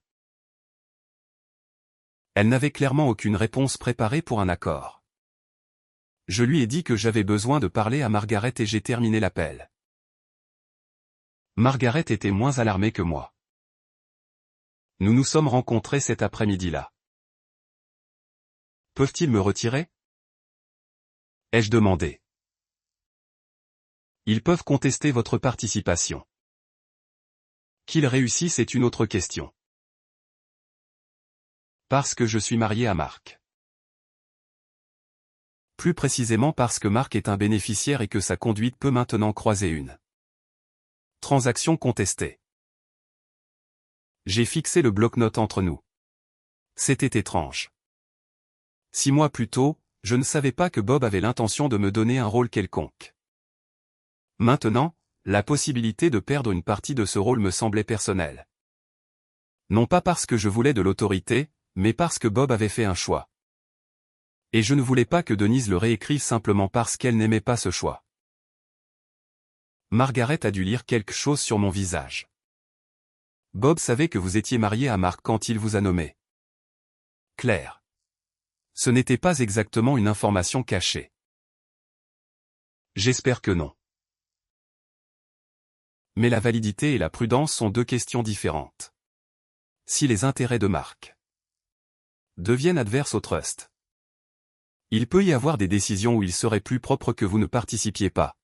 Elle n'avait clairement aucune réponse préparée pour un accord. Je lui ai dit que j'avais besoin de parler à Margaret et j'ai terminé l'appel. Margaret était moins alarmée que moi. Nous nous sommes rencontrés cet après-midi-là. Peuvent-ils me retirer? Ai-je demandé. Ils peuvent contester votre participation. Qu'ils réussissent est une autre question. Parce que je suis marié à Marc. Plus précisément parce que Marc est un bénéficiaire et que sa conduite peut maintenant croiser une transaction contestée. J'ai fixé le bloc-notes entre nous. C'était étrange. 6 mois plus tôt, je ne savais pas que Bob avait l'intention de me donner un rôle quelconque. Maintenant, la possibilité de perdre une partie de ce rôle me semblait personnelle. Non pas parce que je voulais de l'autorité, mais parce que Bob avait fait un choix. Et je ne voulais pas que Denise le réécrive simplement parce qu'elle n'aimait pas ce choix. Margaret a dû lire quelque chose sur mon visage. Bob savait que vous étiez marié à Marc quand il vous a nommé. Claire. Ce n'était pas exactement une information cachée. J'espère que non. Mais la validité et la prudence sont deux questions différentes. Si les intérêts de Marc deviennent adverses au trust, il peut y avoir des décisions où il serait plus propre que vous ne participiez pas.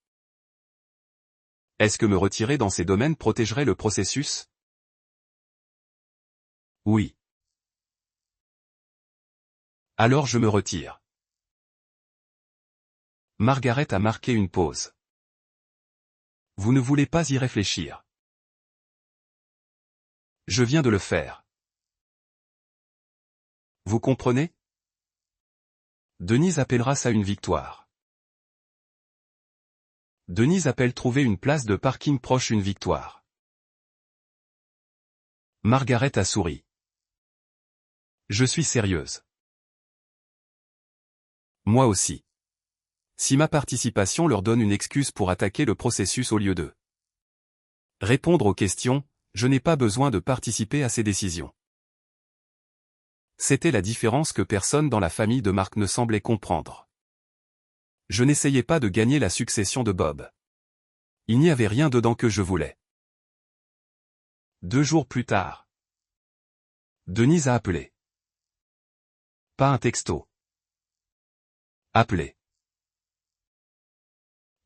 Est-ce que me retirer dans ces domaines protégerait le processus? Oui. Alors je me retire. Margaret a marqué une pause. Vous ne voulez pas y réfléchir. Je viens de le faire. Vous comprenez? Denise appellera ça une victoire. Denise appelle trouver une place de parking proche une victoire. Margaret a souri. Je suis sérieuse. Moi aussi. Si ma participation leur donne une excuse pour attaquer le processus au lieu de répondre aux questions, je n'ai pas besoin de participer à ces décisions. C'était la différence que personne dans la famille de Marc ne semblait comprendre. Je n'essayais pas de gagner la succession de Bob. Il n'y avait rien dedans que je voulais. 2 jours plus tard. Denise a appelé. Pas un texto. Appelé.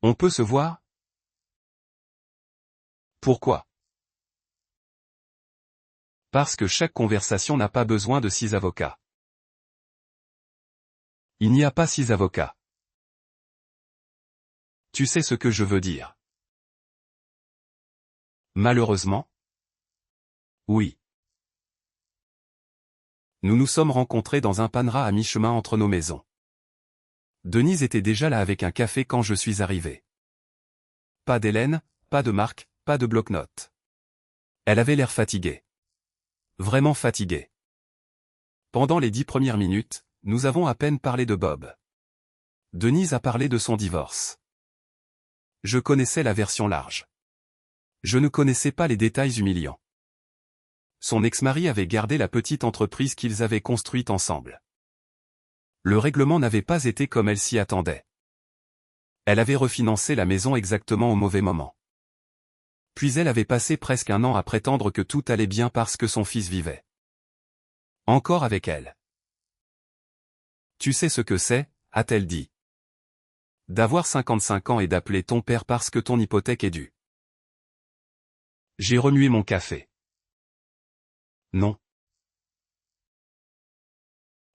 On peut se voir? Pourquoi? Parce que chaque conversation n'a pas besoin de 6 avocats. Il n'y a pas 6 avocats. Tu sais ce que je veux dire. Malheureusement? Oui. Nous nous sommes rencontrés dans un panerai à mi-chemin entre nos maisons. Denise était déjà là avec un café quand je suis arrivé. Pas d'Hélène, pas de Marc, pas de bloc-notes. Elle avait l'air fatiguée. Vraiment fatiguée. Pendant les 10 premières minutes, nous avons à peine parlé de Bob. Denise a parlé de son divorce. Je connaissais la version large. Je ne connaissais pas les détails humiliants. Son ex-mari avait gardé la petite entreprise qu'ils avaient construite ensemble. Le règlement n'avait pas été comme elle s'y attendait. Elle avait refinancé la maison exactement au mauvais moment. Puis elle avait passé presque 1 an à prétendre que tout allait bien parce que son fils vivait encore avec elle. Tu sais ce que c'est, a-t-elle dit. D'avoir 55 ans et d'appeler ton père parce que ton hypothèque est due. J'ai remué mon café. Non.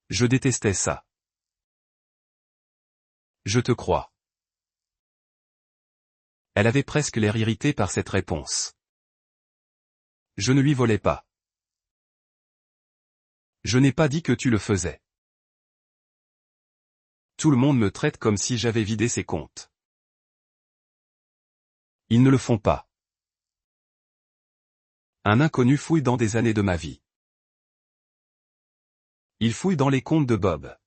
Je détestais ça. Je te crois. Elle avait presque l'air irritée par cette réponse. Je ne lui volais pas. Je n'ai pas dit que tu le faisais. Tout le monde me traite comme si j'avais vidé ses comptes. Ils ne le font pas. Un inconnu fouille dans des années de ma vie. Il fouille dans les comptes de Bob.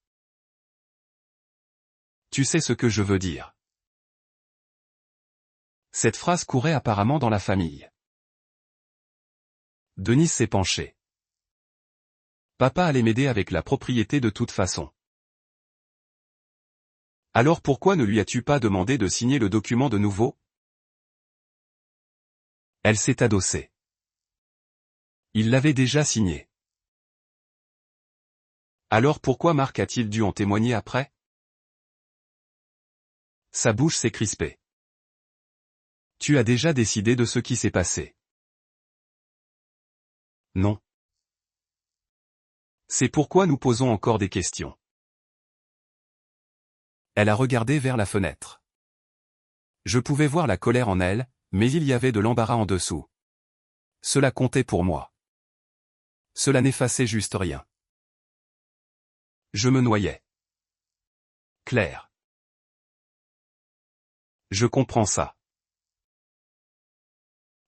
Tu sais ce que je veux dire. Cette phrase courait apparemment dans la famille. Denise s'est penchée. Papa allait m'aider avec la propriété de toute façon. Alors pourquoi ne lui as-tu pas demandé de signer le document de nouveau? Elle s'est adossée. Il l'avait déjà signé. Alors pourquoi Marc a-t-il dû en témoigner après? Sa bouche s'est crispée. Tu as déjà décidé de ce qui s'est passé. Non. C'est pourquoi nous posons encore des questions. Elle a regardé vers la fenêtre. Je pouvais voir la colère en elle, mais il y avait de l'embarras en dessous. Cela comptait pour moi. Cela n'effaçait juste rien. Je me noyais. Claire. Je comprends ça.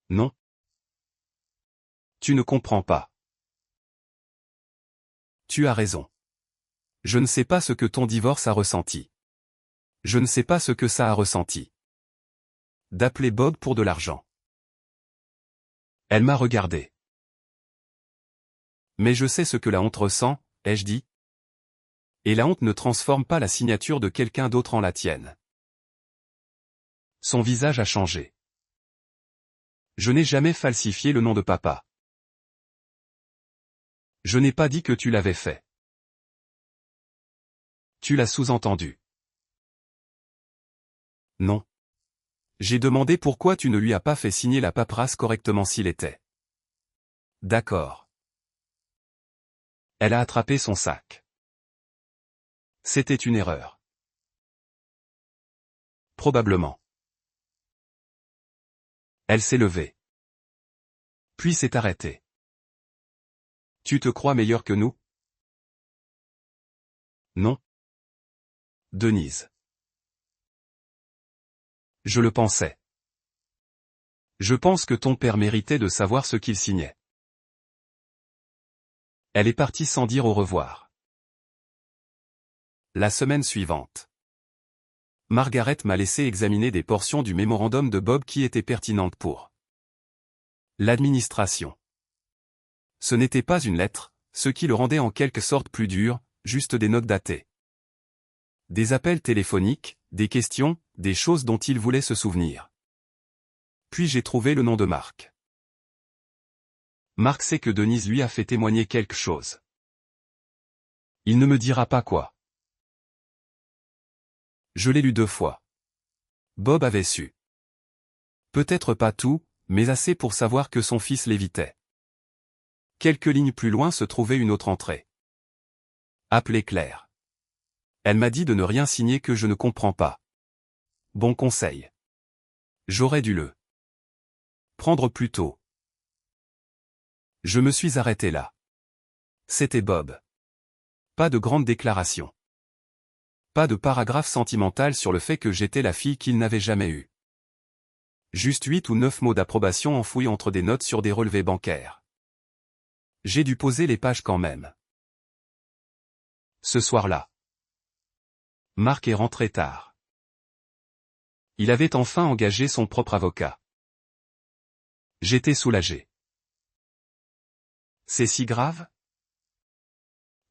Non. Tu ne comprends pas. Tu as raison. Je ne sais pas ce que ton divorce a ressenti. Je ne sais pas ce que ça a ressenti. D'appeler Bob pour de l'argent. Elle m'a regardé. Mais je sais ce que la honte ressent, ai-je dit. Et la honte ne transforme pas la signature de quelqu'un d'autre en la tienne. Son visage a changé. Je n'ai jamais falsifié le nom de papa. Je n'ai pas dit que tu l'avais fait. Tu l'as sous-entendu. Non. J'ai demandé pourquoi tu ne lui as pas fait signer la paperasse correctement s'il était. D'accord. Elle a attrapé son sac. C'était une erreur. Probablement. Elle s'est levée. Puis s'est arrêtée. Tu te crois meilleur que nous? Non. Denise. Je le pensais. Je pense que ton père méritait de savoir ce qu'il signait. Elle est partie sans dire au revoir. La semaine suivante. Margaret m'a laissé examiner des portions du mémorandum de Bob qui étaient pertinentes pour l'administration. Ce n'était pas une lettre, ce qui le rendait en quelque sorte plus dur, juste des notes datées. Des appels téléphoniques, des questions, des choses dont il voulait se souvenir. Puis j'ai trouvé le nom de Marc. Marc sait que Denise lui a fait témoigner quelque chose. Il ne me dira pas quoi. Je l'ai lu 2 fois. Bob avait su. Peut-être pas tout, mais assez pour savoir que son fils l'évitait. Quelques lignes plus loin se trouvait une autre entrée. Appelez Claire. Elle m'a dit de ne rien signer que je ne comprends pas. Bon conseil. J'aurais dû le prendre plus tôt. Je me suis arrêté là. C'était Bob. Pas de grande déclaration. Pas de paragraphe sentimental sur le fait que j'étais la fille qu'il n'avait jamais eue. Juste 8 ou 9 mots d'approbation enfouis entre des notes sur des relevés bancaires. J'ai dû poser les pages quand même. Ce soir-là, Marc est rentré tard. Il avait enfin engagé son propre avocat. J'étais soulagé. C'est si grave?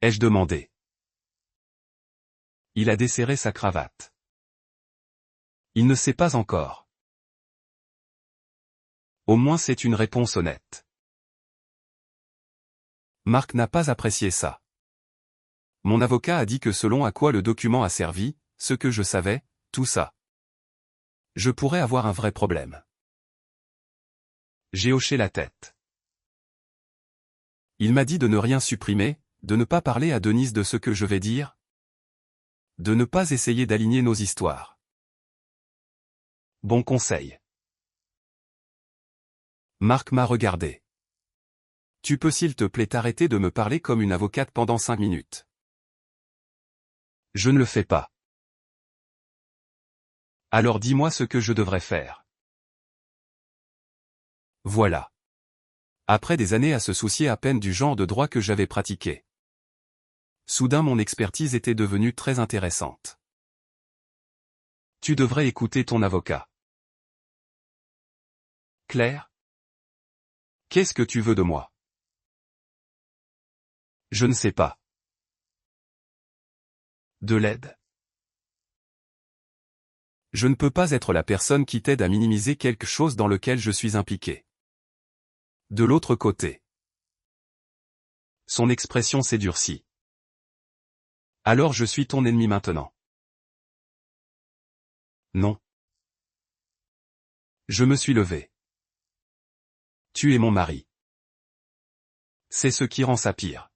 Ai-je demandé. Il a desserré sa cravate. Il ne sait pas encore. Au moins c'est une réponse honnête. Marc n'a pas apprécié ça. Mon avocat a dit que selon à quoi le document a servi, ce que je savais, tout ça. Je pourrais avoir un vrai problème. J'ai hoché la tête. Il m'a dit de ne rien supprimer, de ne pas parler à Denise de ce que je vais dire, de ne pas essayer d'aligner nos histoires. Bon conseil. Marc m'a regardé. Tu peux s'il te plaît t'arrêter de me parler comme une avocate pendant 5 minutes. Je ne le fais pas. Alors dis-moi ce que je devrais faire. Voilà. Après des années à se soucier à peine du genre de droit que j'avais pratiqué. Soudain mon expertise était devenue très intéressante. Tu devrais écouter ton avocat. Claire? Qu'est-ce que tu veux de moi? Je ne sais pas. De l'aide? Je ne peux pas être la personne qui t'aide à minimiser quelque chose dans lequel je suis impliqué. De l'autre côté. Son expression s'est durcie. Alors je suis ton ennemi maintenant. Non. Je me suis levé. Tu es mon mari. C'est ce qui rend ça pire.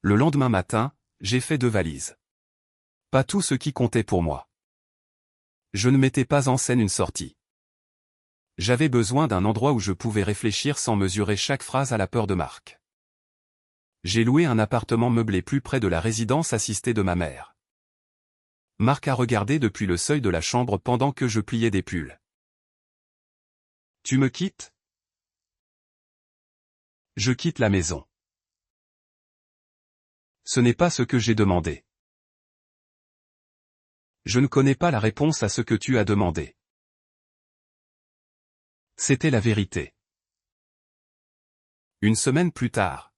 Le lendemain matin, j'ai fait 2 valises. Pas tout ce qui comptait pour moi. Je ne mettais pas en scène une sortie. J'avais besoin d'un endroit où je pouvais réfléchir sans mesurer chaque phrase à la peur de Marc. J'ai loué un appartement meublé plus près de la résidence assistée de ma mère. Marc a regardé depuis le seuil de la chambre pendant que je pliais des pulls. Tu me quittes? Je quitte la maison. Ce n'est pas ce que j'ai demandé. Je ne connais pas la réponse à ce que tu as demandé. C'était la vérité. Une semaine plus tard.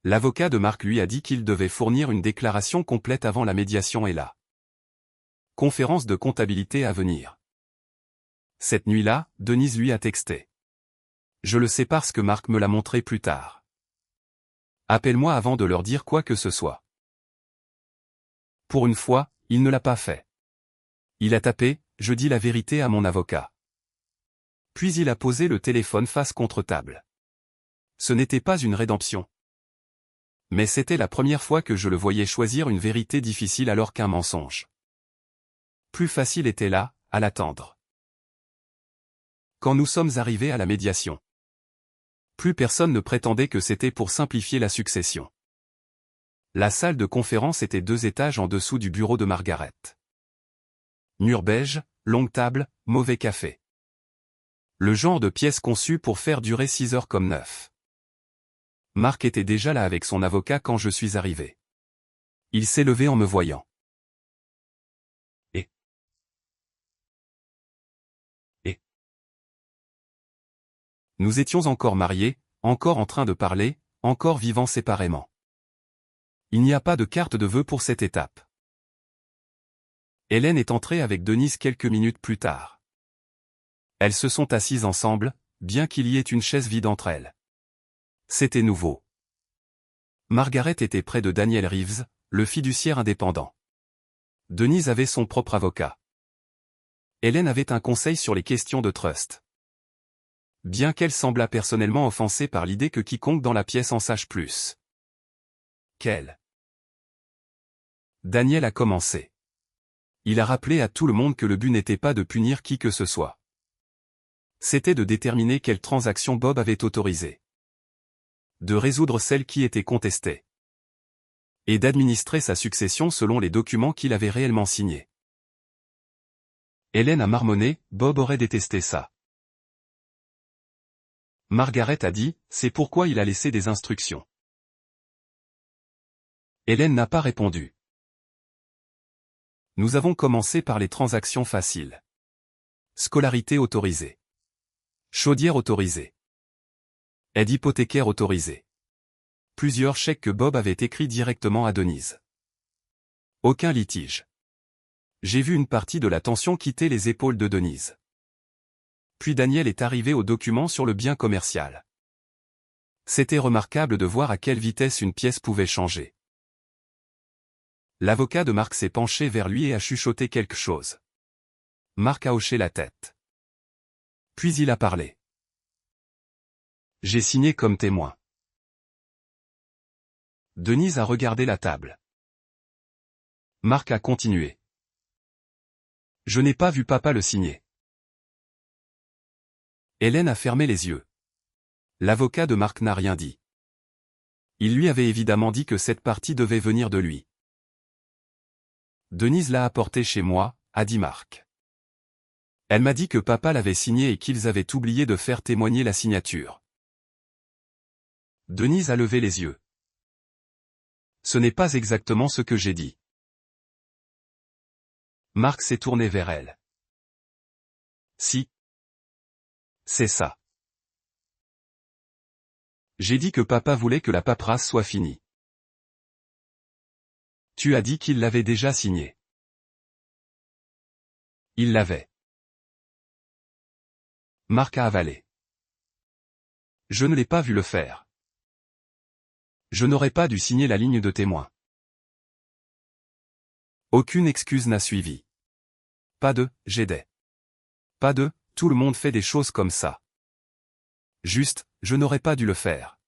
L'avocat de Marc lui a dit qu'il devait fournir une déclaration complète avant la médiation et la conférence de comptabilité à venir. Cette nuit-là, Denise lui a texté. Je le sais parce que Marc me l'a montré plus tard. Appelle-moi avant de leur dire quoi que ce soit. Pour une fois, il ne l'a pas fait. Il a tapé, je dis la vérité à mon avocat. Puis il a posé le téléphone face contre table. Ce n'était pas une rédemption. Mais c'était la première fois que je le voyais choisir une vérité difficile alors qu'un mensonge. Plus facile était là, à l'attendre. Quand nous sommes arrivés à la médiation. Plus personne ne prétendait que c'était pour simplifier la succession. La salle de conférence était 2 étages en dessous du bureau de Margaret. Mur beige, longue table, mauvais café. Le genre de pièce conçue pour faire durer 6 heures comme 9. Marc était déjà là avec son avocat quand je suis arrivé. Il s'est levé en me voyant. Et nous étions encore mariés, encore en train de parler, encore vivant séparément. Il n'y a pas de carte de vœux pour cette étape. Hélène est entrée avec Denise quelques minutes plus tard. Elles se sont assises ensemble, bien qu'il y ait une chaise vide entre elles. C'était nouveau. Margaret était près de Daniel Reeves, le fiduciaire indépendant. Denise avait son propre avocat. Hélène avait un conseil sur les questions de trust. Bien qu'elle semblât personnellement offensée par l'idée que quiconque dans la pièce en sache plus qu'elle. Daniel a commencé. Il a rappelé à tout le monde que le but n'était pas de punir qui que ce soit. C'était de déterminer quelle transaction Bob avait autorisée. De résoudre celle qui était contestée. Et d'administrer sa succession selon les documents qu'il avait réellement signés. Hélène a marmonné, Bob aurait détesté ça. Margaret a dit, c'est pourquoi il a laissé des instructions. Hélène n'a pas répondu. Nous avons commencé par les transactions faciles. Scolarité autorisée. Chaudière autorisée. Aide hypothécaire autorisée. Plusieurs chèques que Bob avait écrits directement à Denise. Aucun litige. J'ai vu une partie de la tension quitter les épaules de Denise. Puis Daniel est arrivé au document sur le bien commercial. C'était remarquable de voir à quelle vitesse une pièce pouvait changer. L'avocat de Marc s'est penché vers lui et a chuchoté quelque chose. Marc a hoché la tête. Puis il a parlé. J'ai signé comme témoin. Denise a regardé la table. Marc a continué. Je n'ai pas vu papa le signer. Hélène a fermé les yeux. L'avocat de Marc n'a rien dit. Il lui avait évidemment dit que cette partie devait venir de lui. Denise l'a apporté chez moi, a dit Marc. Elle m'a dit que papa l'avait signé et qu'ils avaient oublié de faire témoigner la signature. Denise a levé les yeux. Ce n'est pas exactement ce que j'ai dit. Marc s'est tourné vers elle. Si. C'est ça. J'ai dit que papa voulait que la paperasse soit finie. Tu as dit qu'il l'avait déjà signé. Il l'avait. Marc a avalé. Je ne l'ai pas vu le faire. Je n'aurais pas dû signer la ligne de témoin. Aucune excuse n'a suivi. Pas de « j'aidais ». Pas de « tout le monde fait des choses comme ça ». Juste, je n'aurais pas dû le faire.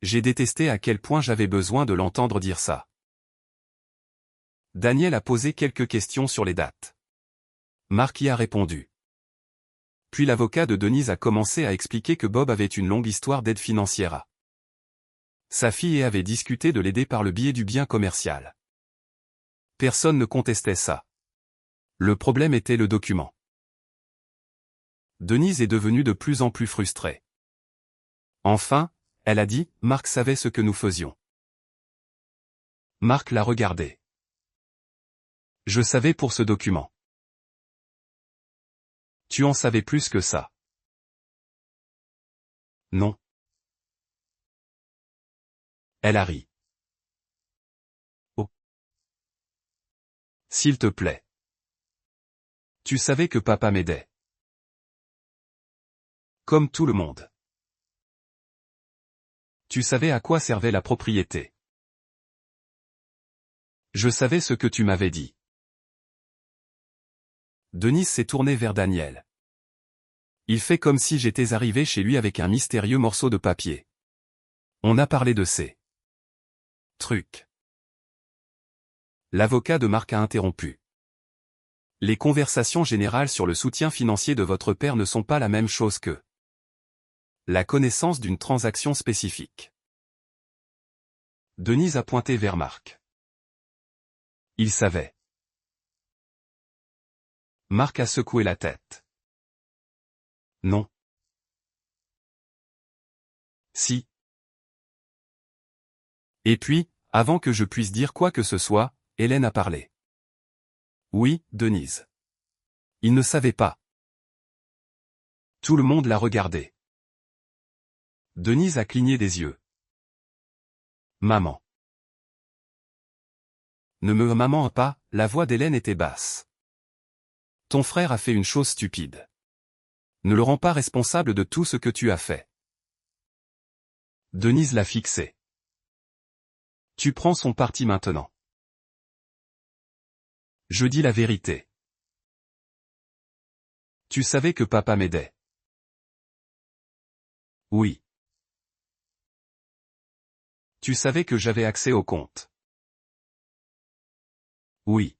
J'ai détesté à quel point j'avais besoin de l'entendre dire ça. Daniel a posé quelques questions sur les dates. Marc y a répondu. Puis l'avocat de Denise a commencé à expliquer que Bob avait une longue histoire d'aide financière à sa fille et avait discuté de l'aider par le biais du bien commercial. Personne ne contestait ça. Le problème était le document. Denise est devenue de plus en plus frustrée. Enfin, elle a dit, Marc savait ce que nous faisions. Marc l'a regardé. Je savais pour ce document. Tu en savais plus que ça. Non. Elle a ri. Oh. S'il te plaît. Tu savais que papa m'aidait. Comme tout le monde. Tu savais à quoi servait la propriété. Je savais ce que tu m'avais dit. Denise s'est tournée vers Daniel. Il fait comme si j'étais arrivé chez lui avec un mystérieux morceau de papier. On a parlé de ces trucs. L'avocat de Marc a interrompu. Les conversations générales sur le soutien financier de votre père ne sont pas la même chose que la connaissance d'une transaction spécifique. Denise a pointé vers Marc. Il savait. Marc a secoué la tête. Non. Si. Et puis, avant que je puisse dire quoi que ce soit, Hélène a parlé. Oui, Denise. Il ne savait pas. Tout le monde l'a regardé. Denise a cligné des yeux. Maman. Ne me maman pas, la voix d'Hélène était basse. Ton frère a fait une chose stupide. Ne le rends pas responsable de tout ce que tu as fait. Denise l'a fixé. Tu prends son parti maintenant. Je dis la vérité. Tu savais que papa m'aidait. Oui. Tu savais que j'avais accès au compte. Oui.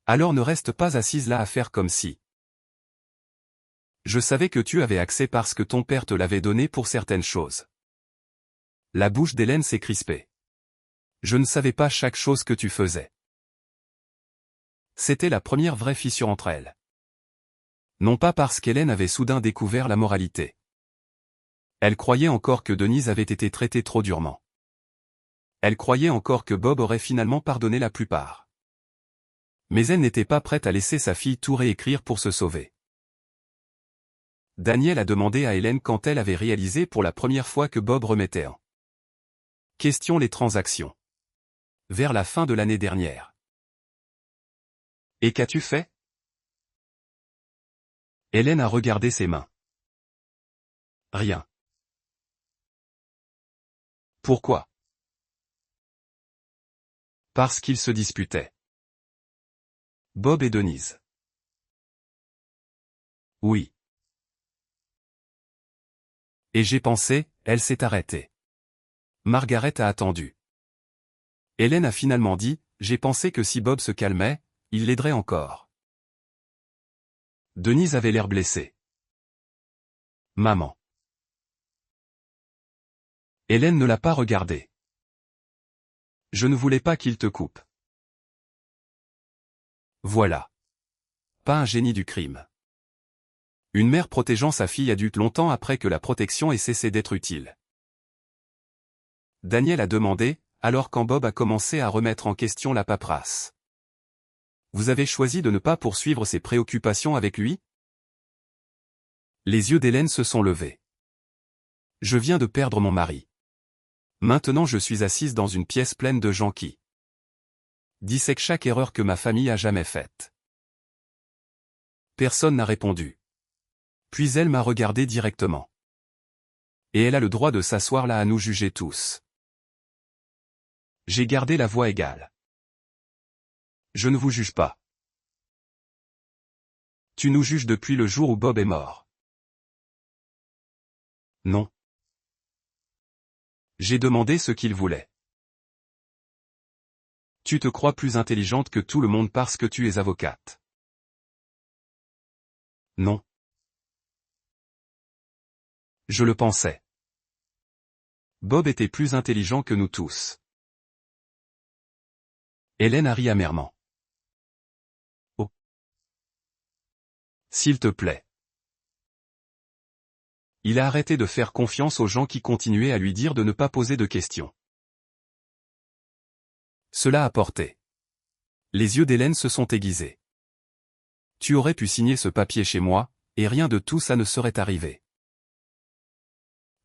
Alors ne reste pas assise là à faire comme si. Je savais que tu avais accès parce que ton père te l'avait donné pour certaines choses. La bouche d'Hélène s'est crispée. Je ne savais pas chaque chose que tu faisais. C'était la première vraie fissure entre elles. Non pas parce qu'Hélène avait soudain découvert la moralité. Elle croyait encore que Denise avait été traitée trop durement. Elle croyait encore que Bob aurait finalement pardonné la plupart. Mais elle n'était pas prête à laisser sa fille tout réécrire pour se sauver. Daniel a demandé à Hélène quand elle avait réalisé pour la première fois que Bob remettait en question les transactions. Vers la fin de l'année dernière. Et qu'as-tu fait? Hélène a regardé ses mains. Rien. Pourquoi? Parce qu'ils se disputaient. Bob et Denise. Oui. Et j'ai pensé, elle s'est arrêtée. Margaret a attendu. Hélène a finalement dit, j'ai pensé que si Bob se calmait, il l'aiderait encore. Denise avait l'air blessée. Maman. Hélène ne l'a pas regardé. Je ne voulais pas qu'il te coupe. Voilà. Pas un génie du crime. Une mère protégeant sa fille adulte longtemps après que la protection ait cessé d'être utile. Daniel a demandé, alors quand Bob a commencé à remettre en question la paperasse. Vous avez choisi de ne pas poursuivre ses préoccupations avec lui? Les yeux d'Hélène se sont levés. Je viens de perdre mon mari. Maintenant je suis assise dans une pièce pleine de gens qui dissèquent chaque erreur que ma famille a jamais faite. Personne n'a répondu. Puis elle m'a regardé directement. Et elle a le droit de s'asseoir là à nous juger tous. J'ai gardé la voix égale. Je ne vous juge pas. Tu nous juges depuis le jour où Bob est mort. Non. J'ai demandé ce qu'il voulait. Tu te crois plus intelligente que tout le monde parce que tu es avocate. Non. Je le pensais. Bob était plus intelligent que nous tous. Hélène a ri amèrement. Oh. S'il te plaît. Il a arrêté de faire confiance aux gens qui continuaient à lui dire de ne pas poser de questions. Cela a porté. Les yeux d'Hélène se sont aiguisés. Tu aurais pu signer ce papier chez moi, et rien de tout ça ne serait arrivé.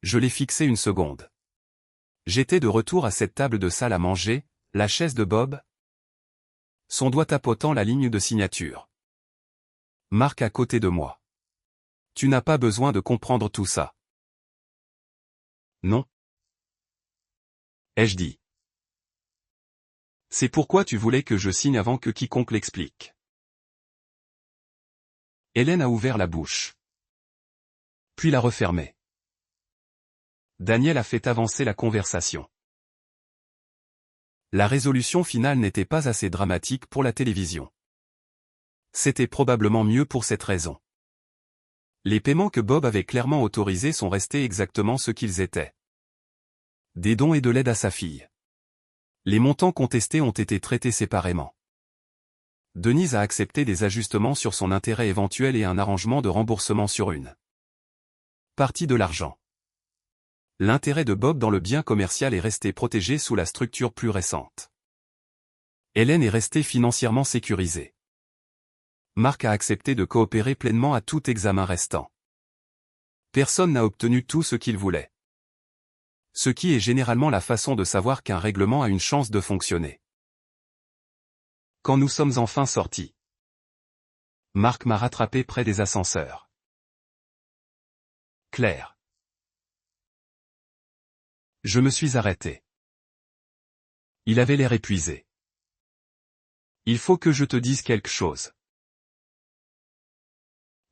Je l'ai fixé une seconde. J'étais de retour à cette table de salle à manger, la chaise de Bob. Son doigt tapotant la ligne de signature. Marc à côté de moi. Tu n'as pas besoin de comprendre tout ça. Non. Ai-je dit. C'est pourquoi tu voulais que je signe avant que quiconque l'explique. Hélène a ouvert la bouche. Puis l'a refermée. Daniel a fait avancer la conversation. La résolution finale n'était pas assez dramatique pour la télévision. C'était probablement mieux pour cette raison. Les paiements que Bob avait clairement autorisés sont restés exactement ce qu'ils étaient. Des dons et de l'aide à sa fille. Les montants contestés ont été traités séparément. Denise a accepté des ajustements sur son intérêt éventuel et un arrangement de remboursement sur une partie de l'argent. L'intérêt de Bob dans le bien commercial est resté protégé sous la structure plus récente. Hélène est restée financièrement sécurisée. Marc a accepté de coopérer pleinement à tout examen restant. Personne n'a obtenu tout ce qu'il voulait. Ce qui est généralement la façon de savoir qu'un règlement a une chance de fonctionner. Quand nous sommes enfin sortis, Marc m'a rattrapé près des ascenseurs. Claire. Je me suis arrêté. Il avait l'air épuisé. Il faut que je te dise quelque chose.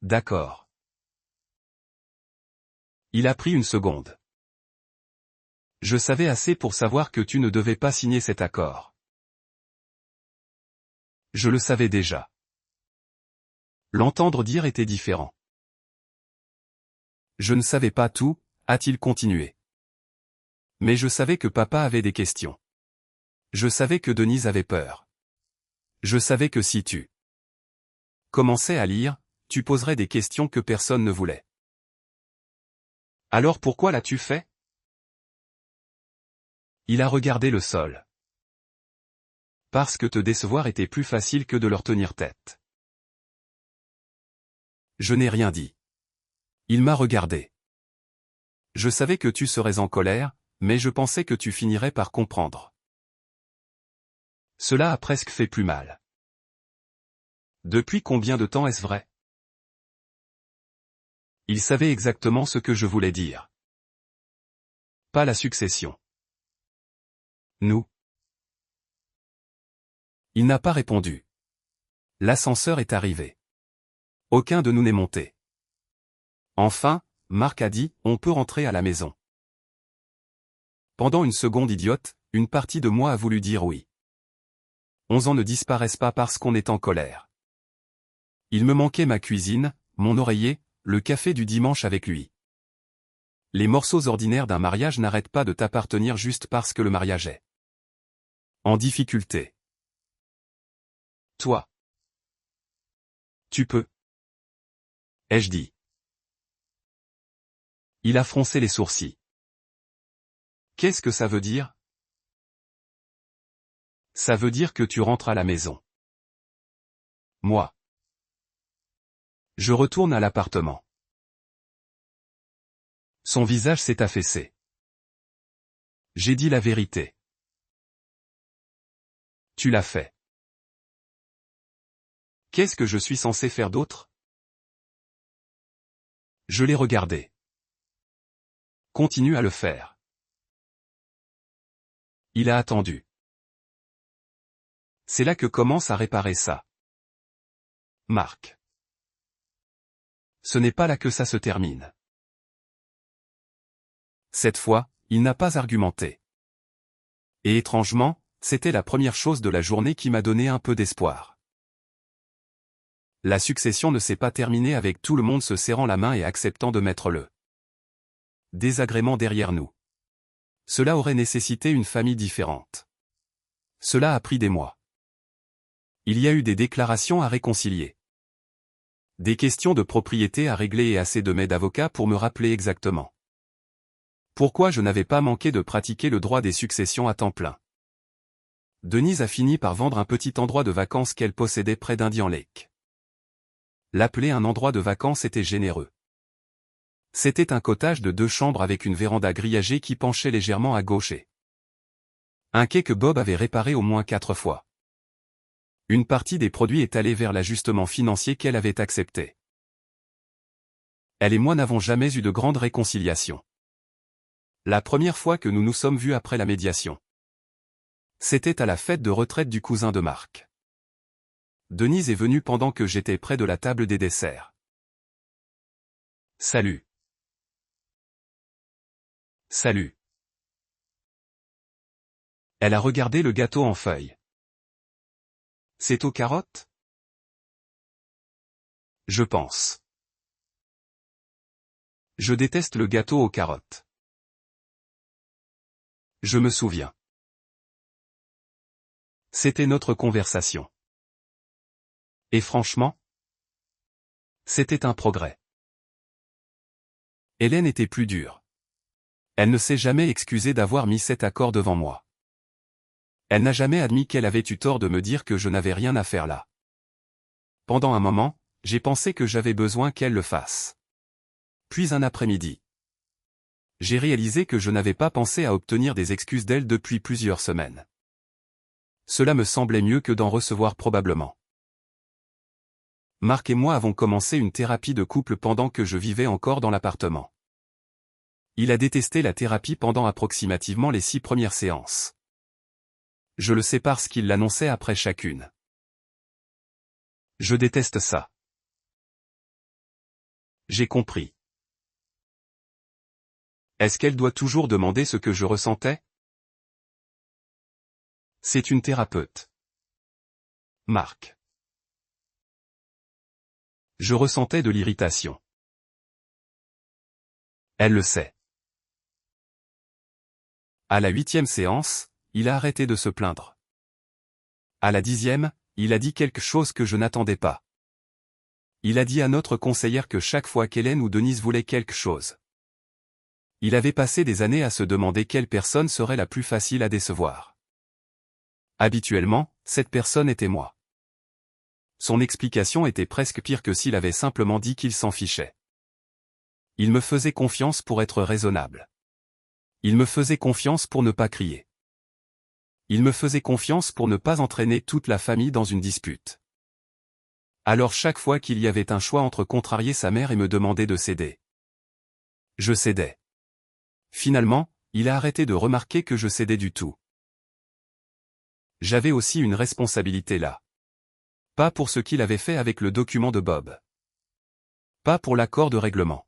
D'accord. Il a pris une seconde. Je savais assez pour savoir que tu ne devais pas signer cet accord. Je le savais déjà. L'entendre dire était différent. Je ne savais pas tout, a-t-il continué. Mais je savais que papa avait des questions. Je savais que Denise avait peur. Je savais que si tu commençais à lire, tu poserais des questions que personne ne voulait. Alors pourquoi l'as-tu fait? Il a regardé le sol. Parce que te décevoir était plus facile que de leur tenir tête. Je n'ai rien dit. Il m'a regardé. Je savais que tu serais en colère, mais je pensais que tu finirais par comprendre. Cela a presque fait plus mal. Depuis combien de temps est-ce vrai? Il savait exactement ce que je voulais dire. Pas la succession. Nous. Il n'a pas répondu. L'ascenseur est arrivé. Aucun de nous n'est monté. Enfin, Marc a dit, on peut rentrer à la maison. Pendant une seconde idiote, une partie de moi a voulu dire oui. 11 ans ne disparaissent pas parce qu'on est en colère. Il me manquait ma cuisine, mon oreiller, le café du dimanche avec lui. Les morceaux ordinaires d'un mariage n'arrêtent pas de t'appartenir juste parce que le mariage est en difficulté. Toi. Tu peux. Ai-je dit. Il a froncé les sourcils. Qu'est-ce que ça veut dire? Ça veut dire que tu rentres à la maison. Moi. Je retourne à l'appartement. Son visage s'est affaissé. J'ai dit la vérité. Tu l'as fait. Qu'est-ce que je suis censé faire d'autre? Je l'ai regardé. Continue à le faire. Il a attendu. C'est là que commence à réparer ça. Marc. Ce n'est pas là que ça se termine. Cette fois, il n'a pas argumenté. Et étrangement, c'était la première chose de la journée qui m'a donné un peu d'espoir. La succession ne s'est pas terminée avec tout le monde se serrant la main et acceptant de mettre le désagrément derrière nous. Cela aurait nécessité une famille différente. Cela a pris des mois. Il y a eu des déclarations à réconcilier. Des questions de propriété à régler et assez de mes d'avocats pour me rappeler exactement pourquoi je n'avais pas manqué de pratiquer le droit des successions à temps plein. Denise a fini par vendre un petit endroit de vacances qu'elle possédait près d'Indian Lake. L'appeler un endroit de vacances était généreux. C'était un cottage de 2 chambres avec une véranda grillagée qui penchait légèrement à gauche et un quai que Bob avait réparé au moins 4 fois. Une partie des produits est allée vers l'ajustement financier qu'elle avait accepté. Elle et moi n'avons jamais eu de grande réconciliation. La première fois que nous nous sommes vus après la médiation. C'était à la fête de retraite du cousin de Marc. Denise est venue pendant que j'étais près de la table des desserts. Salut. Salut. Elle a regardé le gâteau en feuilles. C'est aux carottes? Je pense. Je déteste le gâteau aux carottes. Je me souviens. C'était notre conversation. Et franchement, c'était un progrès. Hélène était plus dure. Elle ne s'est jamais excusée d'avoir mis cet accord devant moi. Elle n'a jamais admis qu'elle avait eu tort de me dire que je n'avais rien à faire là. Pendant un moment, j'ai pensé que j'avais besoin qu'elle le fasse. Puis un après-midi. J'ai réalisé que je n'avais pas pensé à obtenir des excuses d'elle depuis plusieurs semaines. Cela me semblait mieux que d'en recevoir probablement. Marc et moi avons commencé une thérapie de couple pendant que je vivais encore dans l'appartement. Il a détesté la thérapie pendant approximativement les 6 premières séances. Je le sais parce qu'il l'annonçait après chacune. Je déteste ça. J'ai compris. Est-ce qu'elle doit toujours demander ce que je ressentais? C'est une thérapeute. Marc. Je ressentais de l'irritation. Elle le sait. À la 8e séance, il a arrêté de se plaindre. À la 10e, il a dit quelque chose que je n'attendais pas. Il a dit à notre conseillère que chaque fois qu'Hélène ou Denise voulait quelque chose, il avait passé des années à se demander quelle personne serait la plus facile à décevoir. Habituellement, cette personne était moi. Son explication était presque pire que s'il avait simplement dit qu'il s'en fichait. Il me faisait confiance pour être raisonnable. Il me faisait confiance pour ne pas crier. Il me faisait confiance pour ne pas entraîner toute la famille dans une dispute. Alors chaque fois qu'il y avait un choix entre contrarier sa mère et me demander de céder, je cédais. Finalement, il a arrêté de remarquer que je cédais du tout. J'avais aussi une responsabilité là. Pas pour ce qu'il avait fait avec le document de Bob. Pas pour l'accord de règlement.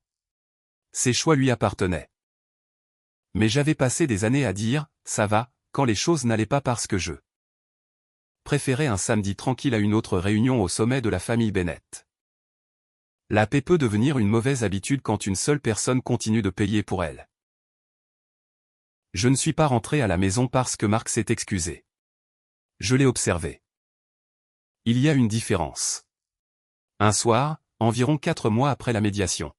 Ses choix lui appartenaient. Mais j'avais passé des années à dire, ça va, quand les choses n'allaient pas parce que je préférais un samedi tranquille à une autre réunion au sommet de la famille Bennett. La paix peut devenir une mauvaise habitude quand une seule personne continue de payer pour elle. Je ne suis pas rentré à la maison parce que Marc s'est excusé. Je l'ai observé. Il y a une différence. Un soir, environ 4 mois après la médiation,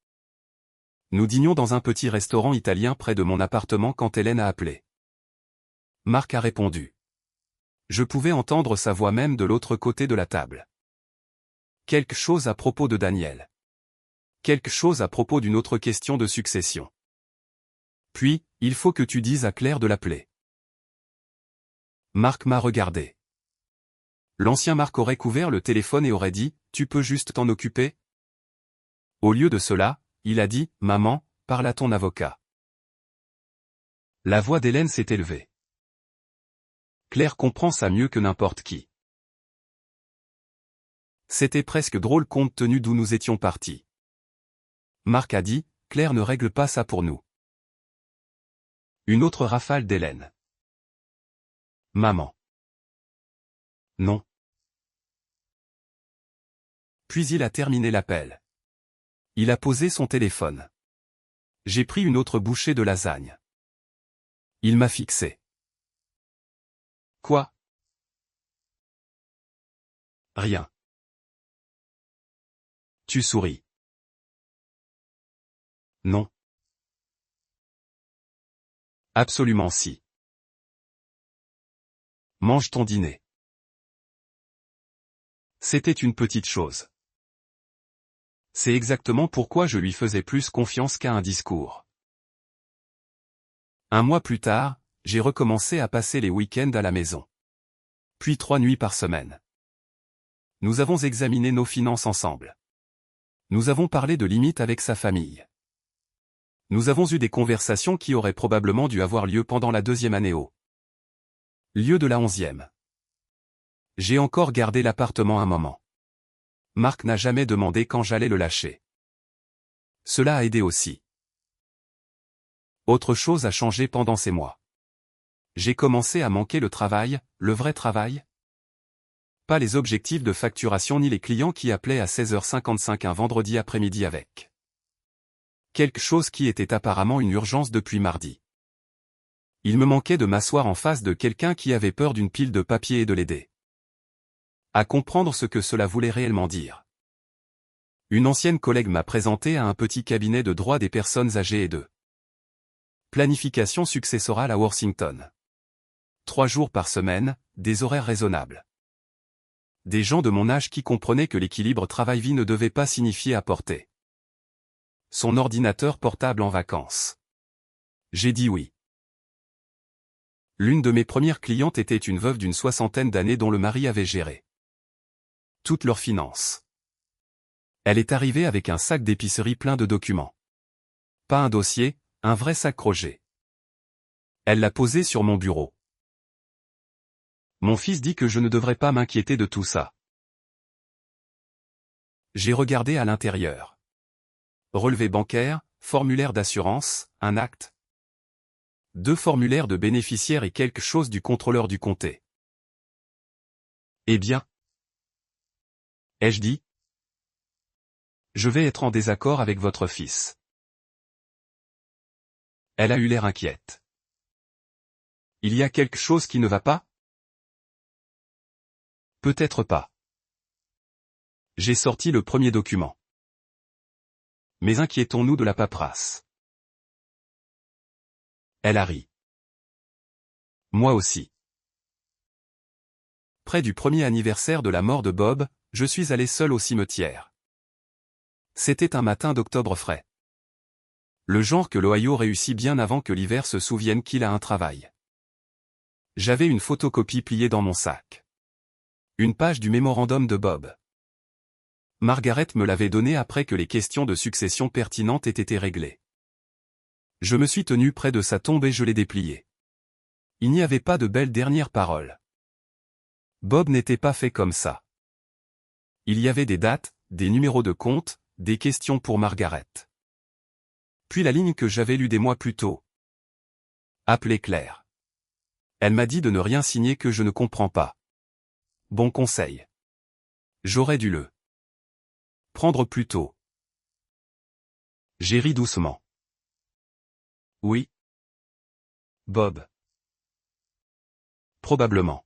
nous dînions dans un petit restaurant italien près de mon appartement quand Hélène a appelé. Marc a répondu. Je pouvais entendre sa voix même de l'autre côté de la table. Quelque chose à propos de Daniel. Quelque chose à propos d'une autre question de succession. Puis, il faut que tu dises à Claire de l'appeler. Marc m'a regardé. L'ancien Marc aurait couvert le téléphone et aurait dit, tu peux juste t'en occuper? Au lieu de cela, il a dit, maman, parle à ton avocat. La voix d'Hélène s'est élevée. Claire comprend ça mieux que n'importe qui. C'était presque drôle compte tenu d'où nous étions partis. Marc a dit, Claire ne règle pas ça pour nous. Une autre rafale d'Hélène. Maman. Non. Puis il a terminé l'appel. Il a posé son téléphone. J'ai pris une autre bouchée de lasagne. Il m'a fixé. Quoi? Rien. Tu souris. Non. Absolument si. Mange ton dîner. C'était une petite chose. C'est exactement pourquoi je lui faisais plus confiance qu'à un discours. Un mois plus tard, j'ai recommencé à passer les week-ends à la maison. Puis 3 nuits par semaine. Nous avons examiné nos finances ensemble. Nous avons parlé de limites avec sa famille. Nous avons eu des conversations qui auraient probablement dû avoir lieu pendant la 2e année au lieu de la 11e. J'ai encore gardé l'appartement un moment. Marc n'a jamais demandé quand j'allais le lâcher. Cela a aidé aussi. Autre chose a changé pendant ces mois. J'ai commencé à manquer le travail, le vrai travail. Pas les objectifs de facturation ni les clients qui appelaient à 16h55 un vendredi après-midi avec quelque chose qui était apparemment une urgence depuis mardi. Il me manquait de m'asseoir en face de quelqu'un qui avait peur d'une pile de papier et de l'aider à comprendre ce que cela voulait réellement dire. Une ancienne collègue m'a présenté à un petit cabinet de droit des personnes âgées et de planification successorale à Worthington. 3 jours par semaine, des horaires raisonnables. Des gens de mon âge qui comprenaient que l'équilibre travail-vie ne devait pas signifier apporter son ordinateur portable en vacances. J'ai dit oui. L'une de mes premières clientes était une veuve d'une 60aine d'années dont le mari avait géré toutes leurs finances. Elle est arrivée avec un sac d'épicerie plein de documents. Pas un dossier, un vrai sac Roger. Elle l'a posé sur mon bureau. Mon fils dit que je ne devrais pas m'inquiéter de tout ça. J'ai regardé à l'intérieur. Relevé bancaire, formulaire d'assurance, un acte. 2 formulaires de bénéficiaires et quelque chose du contrôleur du comté. Eh bien, ai-je dit? Je vais être en désaccord avec votre fils. Elle a eu l'air inquiète. Il y a quelque chose qui ne va pas? Peut-être pas. J'ai sorti le premier document. Mais inquiétons-nous de la paperasse. Elle a ri. Moi aussi. Près du premier anniversaire de la mort de Bob, je suis allé seul au cimetière. C'était un matin d'octobre frais. Le genre que l'Ohio réussit bien avant que l'hiver se souvienne qu'il a un travail. J'avais une photocopie pliée dans mon sac. Une page du mémorandum de Bob. Margaret me l'avait donné après que les questions de succession pertinentes aient été réglées. Je me suis tenu près de sa tombe et je l'ai dépliée. Il n'y avait pas de belles dernières paroles. Bob n'était pas fait comme ça. Il y avait des dates, des numéros de compte, des questions pour Margaret. Puis la ligne que j'avais lue des mois plus tôt. Appelez Claire. Elle m'a dit de ne rien signer que je ne comprends pas. Bon conseil. J'aurais dû le prendre plus tôt. J'ai ri doucement. Oui. Bob. Probablement.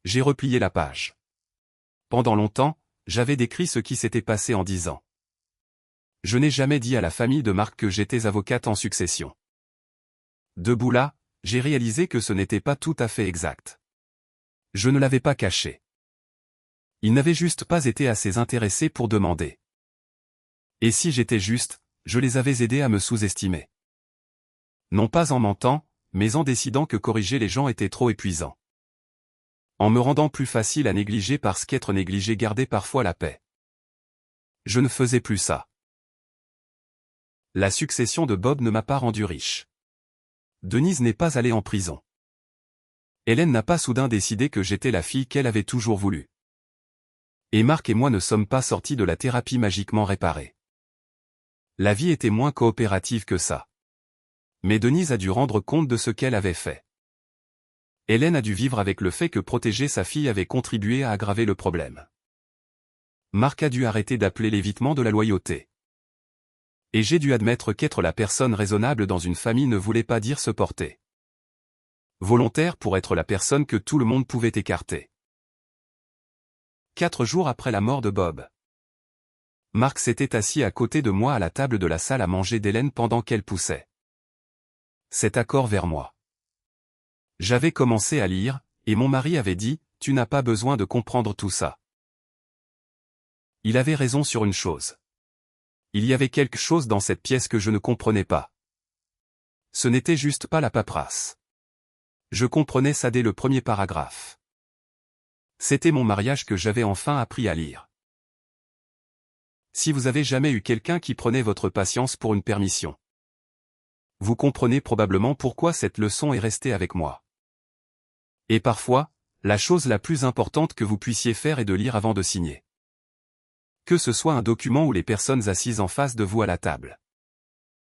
J'ai replié la page. Pendant longtemps, j'avais décrit ce qui s'était passé en disant. Je n'ai jamais dit à la famille de Marc que j'étais avocate en succession. Debout là, j'ai réalisé que ce n'était pas tout à fait exact. Je ne l'avais pas caché. Il n'avait juste pas été assez intéressé pour demander. Et si j'étais juste, je les avais aidés à me sous-estimer. Non pas en mentant, mais en décidant que corriger les gens était trop épuisant. En me rendant plus facile à négliger parce qu'être négligé gardait parfois la paix. Je ne faisais plus ça. La succession de Bob ne m'a pas rendu riche. Denise n'est pas allée en prison. Hélène n'a pas soudain décidé que j'étais la fille qu'elle avait toujours voulu. Et Marc et moi ne sommes pas sortis de la thérapie magiquement réparée. La vie était moins coopérative que ça. Mais Denise a dû rendre compte de ce qu'elle avait fait. Hélène a dû vivre avec le fait que protéger sa fille avait contribué à aggraver le problème. Marc a dû arrêter d'appeler l'évitement de la loyauté. Et j'ai dû admettre qu'être la personne raisonnable dans une famille ne voulait pas dire se porter volontaire pour être la personne que tout le monde pouvait écarter. 4 jours après la mort de Bob. Marc s'était assis à côté de moi à la table de la salle à manger d'Hélène pendant qu'elle poussait cet accord vers moi. J'avais commencé à lire, et mon mari avait dit, « Tu n'as pas besoin de comprendre tout ça. » Il avait raison sur une chose. Il y avait quelque chose dans cette pièce que je ne comprenais pas. Ce n'était juste pas la paperasse. Je comprenais ça dès le premier paragraphe. C'était mon mariage que j'avais enfin appris à lire. Si vous avez jamais eu quelqu'un qui prenait votre patience pour une permission, vous comprenez probablement pourquoi cette leçon est restée avec moi. Et parfois, la chose la plus importante que vous puissiez faire est de lire avant de signer. Que ce soit un document ou les personnes assises en face de vous à la table.